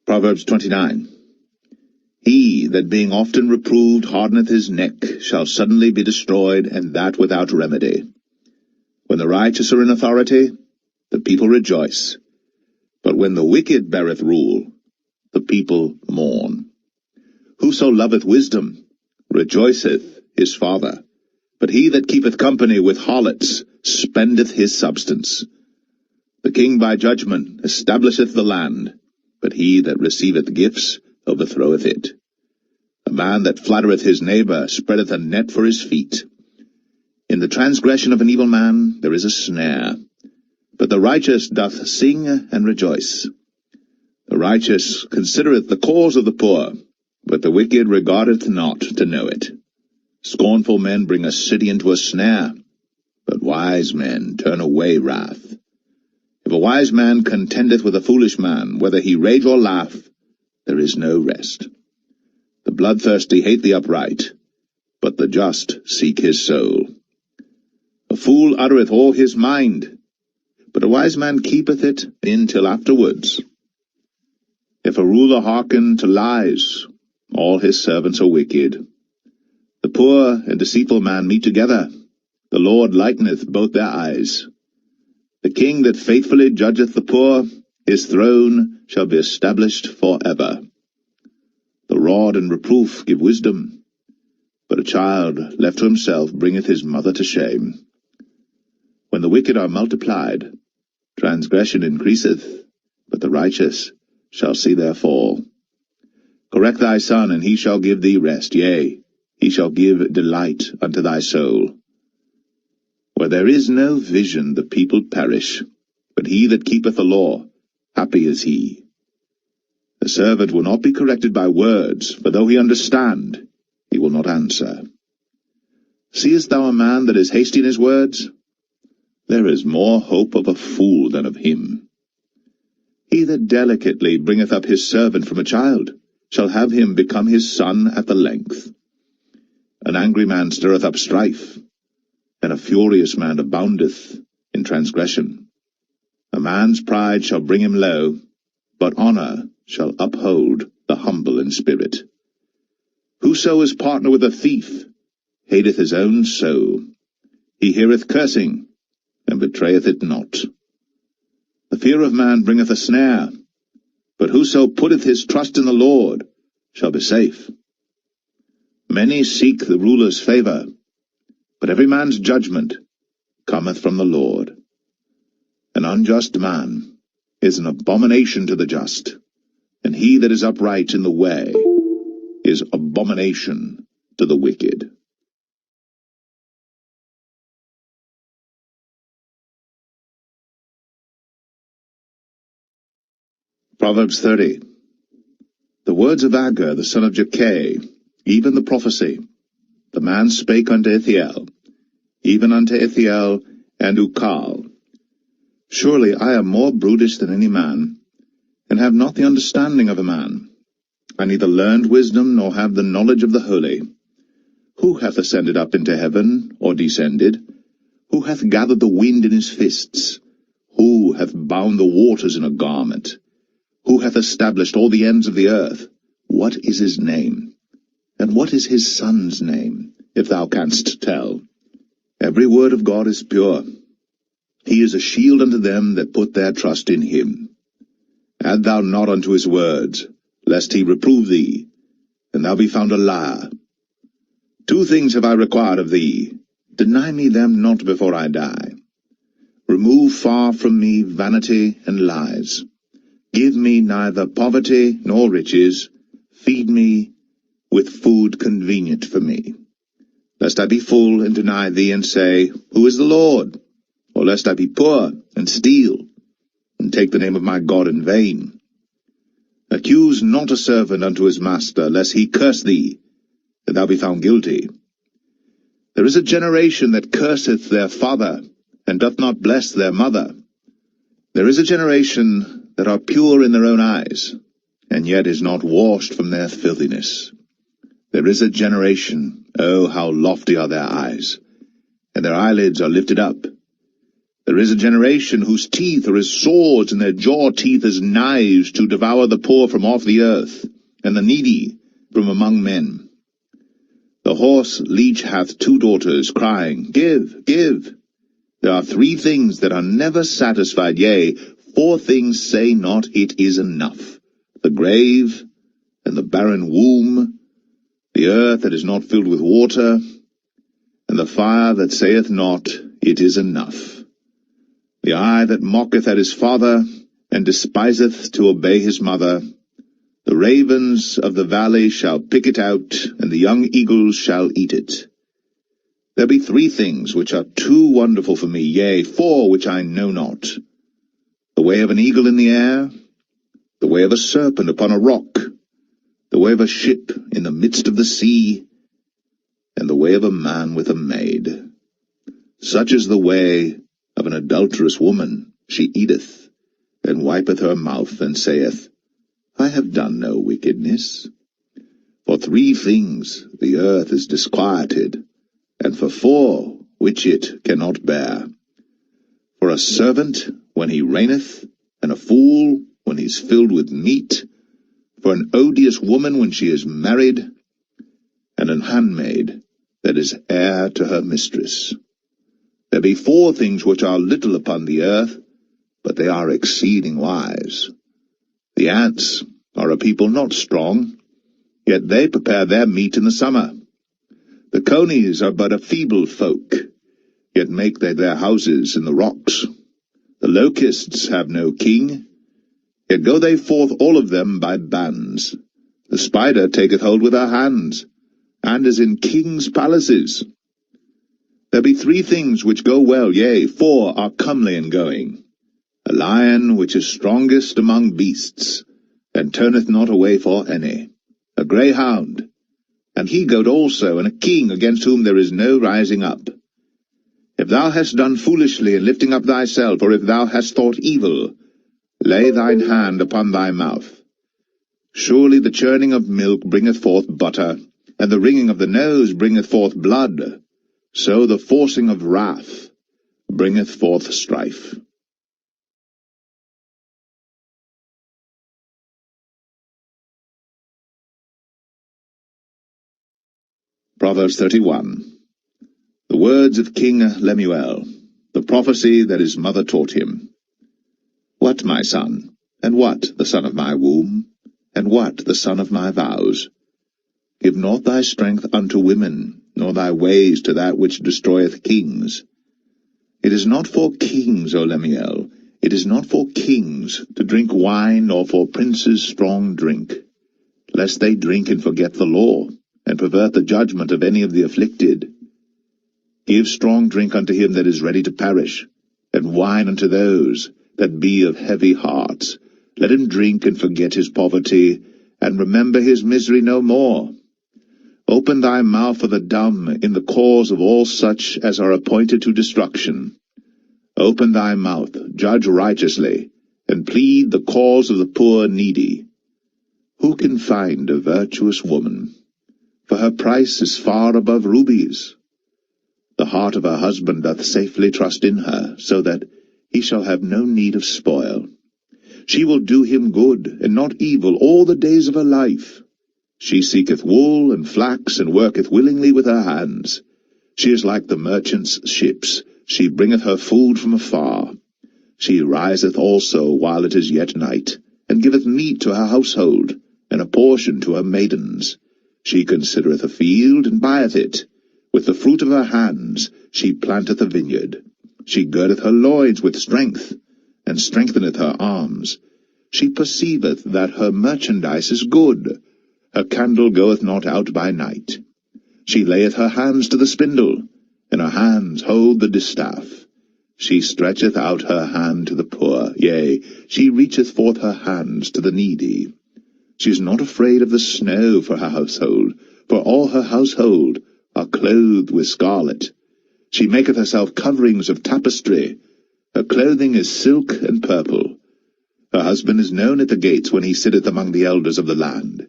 Proverbs 29. He that being often reproved hardeneth his neck shall suddenly be destroyed, and that without remedy. When the righteous are in authority, the people rejoice, but when the wicked beareth rule, the people mourn. Whoso loveth wisdom rejoiceth his father, but he that keepeth company with harlots spendeth his substance. The king by judgment establisheth the land, but he that receiveth gifts overthroweth it. A man that flattereth his neighbor spreadeth a net for his feet. In the transgression of an evil man there is a snare, but the righteous doth sing and rejoice. The righteous considereth the cause of the poor, but the wicked regardeth not to know it. Scornful men bring a city into a snare, but wise men turn away wrath. If a wise man contendeth with a foolish man, whether he rage or laugh, there is no rest. The bloodthirsty hate the upright, but the just seek his soul. A fool uttereth all his mind, but a wise man keepeth it in till afterwards. If a ruler hearken to lies, all his servants are wicked. The poor and deceitful man meet together. The Lord lighteneth both their eyes. The king that faithfully judgeth the poor, his throne shall be established for ever. The rod and reproof give wisdom, but a child left to himself bringeth his mother to shame. When the wicked are multiplied, transgression increaseth, but the righteous shall see their fall. Correct thy son, and he shall give thee rest, yea, he shall give delight unto thy soul. Where there is no vision the people perish, but he that keepeth the law, happy is he. The servant will not be corrected by words, for though he understand, he will not answer. Seest thou a man that is hasty in his words? There is more hope of a fool than of him. He that delicately bringeth up his servant from a child shall have him become his son at the length. An angry man stirreth up strife, and a furious man aboundeth in transgression. A man's pride shall bring him low, but honour shall uphold the humble in spirit. Whoso is partner with a thief hateth his own soul. He heareth cursing, and betrayeth it not. The fear of man bringeth a snare, but whoso putteth his trust in the Lord shall be safe. Many seek the ruler's favour, but every man's judgment cometh from the Lord. An unjust man is an abomination to the just, and he that is upright in the way is abomination to the wicked. Proverbs 30. The words of Agur the son of Jakeh, even the prophecy. The man spake unto Ithiel, even unto Ithiel and Ukal. Surely I am more brutish than any man, and have not the understanding of a man. I neither learned wisdom, nor have the knowledge of the holy. Who hath ascended up into heaven, or descended? Who hath gathered the wind in his fists? Who hath bound the waters in a garment? Who hath established all the ends of the earth? What is his name? And what is his son's name, if thou canst tell? Every word of God is pure. He is a shield unto them that put their trust in him. Add thou not unto his words, lest he reprove thee, and thou be found a liar. 2 things have I required of thee. Deny me them not before I die. Remove far from me vanity and lies. Give me neither poverty nor riches. Feed me with food convenient for me. Lest I be full and deny thee, and say, Who is the Lord? Or lest I be poor and steal, and take the name of my God in vain. Accuse not a servant unto his master, lest he curse thee, that thou be found guilty. There is a generation that curseth their father, and doth not bless their mother. There is a generation that are pure in their own eyes, and yet is not washed from their filthiness. There is a generation, oh, how lofty are their eyes, and their eyelids are lifted up. There is a generation whose teeth are as swords, and their jaw teeth as knives, to devour the poor from off the earth, and the needy from among men. The horse leech hath 2 daughters, crying, Give, give. There are 3 things that are never satisfied, yea, 4 things say not, It is enough. The grave, and the barren womb, the earth that is not filled with water, and the fire that saith not, It is enough. The eye that mocketh at his father, and despiseth to obey his mother. The ravens of the valley shall pick it out, and the young eagles shall eat it. There be 3 things which are too wonderful for me, yea, 4 which I know not. The way of an eagle in the air, the way of a serpent upon a rock, the way of a ship in the midst of the sea, and the way of a man with a maid. Such is the way of an adulterous woman. She eateth, and wipeth her mouth, and saith, I have done no wickedness. For 3 things the earth is disquieted, and for 4 which it cannot bear. For a servant when he reigneth, and a fool when he is filled with meat, for an odious woman when she is married, and an handmaid that is heir to her mistress. There be 4 things which are little upon the earth, but they are exceeding wise. The ants are a people not strong, yet they prepare their meat in the summer. The conies are but a feeble folk, yet make they their houses in the rocks. The locusts have no king, yet go they forth all of them by bands. The spider taketh hold with her hands, and is in kings' palaces. There be 3 things which go well, yea, 4 are comely in going. A lion which is strongest among beasts, and turneth not away for any. A greyhound, an he-goat also, and a king against whom there is no rising up. If thou hast done foolishly in lifting up thyself, or if thou hast thought evil, lay thine hand upon thy mouth. Surely the churning of milk bringeth forth butter, and the wringing of the nose bringeth forth blood. So the forcing of wrath bringeth forth strife. Proverbs 31. The words of King Lemuel, the prophecy that his mother taught him. What, my son, and what, the son of my womb, and what, the son of my vows? Give not thy strength unto women, nor thy ways to that which destroyeth kings. It is not for kings, O Lemuel, it is not for kings to drink wine, nor for princes strong drink, lest they drink and forget the law, and pervert the judgment of any of the afflicted. Give strong drink unto him that is ready to perish, and wine unto those that be of heavy hearts. Let him drink and forget his poverty, and remember his misery no more. Open thy mouth for the dumb in the cause of all such as are appointed to destruction. Open thy mouth, judge righteously, and plead the cause of the poor needy. Who can find a virtuous woman? For her price is far above rubies. The heart of her husband doth safely trust in her, so that he shall have no need of spoil. She will do him good, and not evil, all the days of her life. She seeketh wool and flax, and worketh willingly with her hands. She is like the merchant's ships. She bringeth her food from afar. She riseth also while it is yet night, and giveth meat to her household, and a portion to her maidens. She considereth a field, and buyeth it. With the fruit of her hands she planteth a vineyard. She girdeth her loins with strength, and strengtheneth her arms. She perceiveth that her merchandise is good. Her candle goeth not out by night. She layeth her hands to the spindle, and her hands hold the distaff. She stretcheth out her hand to the poor, yea, she reacheth forth her hands to the needy. She is not afraid of the snow for her household, for all her household are clothed with scarlet. She maketh herself coverings of tapestry. Her clothing is silk and purple. Her husband is known at the gates when he sitteth among the elders of the land.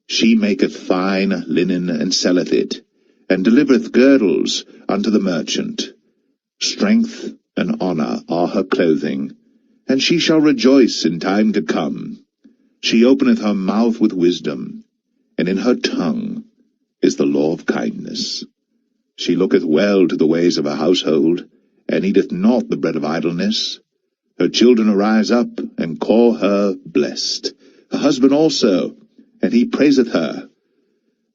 She maketh fine linen, and selleth it, and delivereth girdles unto the merchant. Strength and honour are her clothing, and she shall rejoice in time to come. She openeth her mouth with wisdom, and in her tongue is the law of kindness. She looketh well to the ways of her household, and eateth not the bread of idleness. Her children arise up, and call her blessed. Her husband also, and he praiseth her.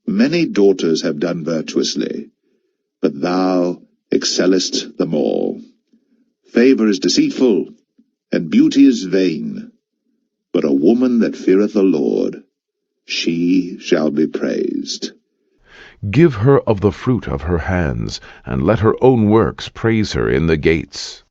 Many daughters have done virtuously, but thou excellest them all. Favour is deceitful, and beauty is vain, but a woman that feareth the Lord, she shall be praised. Give her of the fruit of her hands, and let her own works praise her in the gates.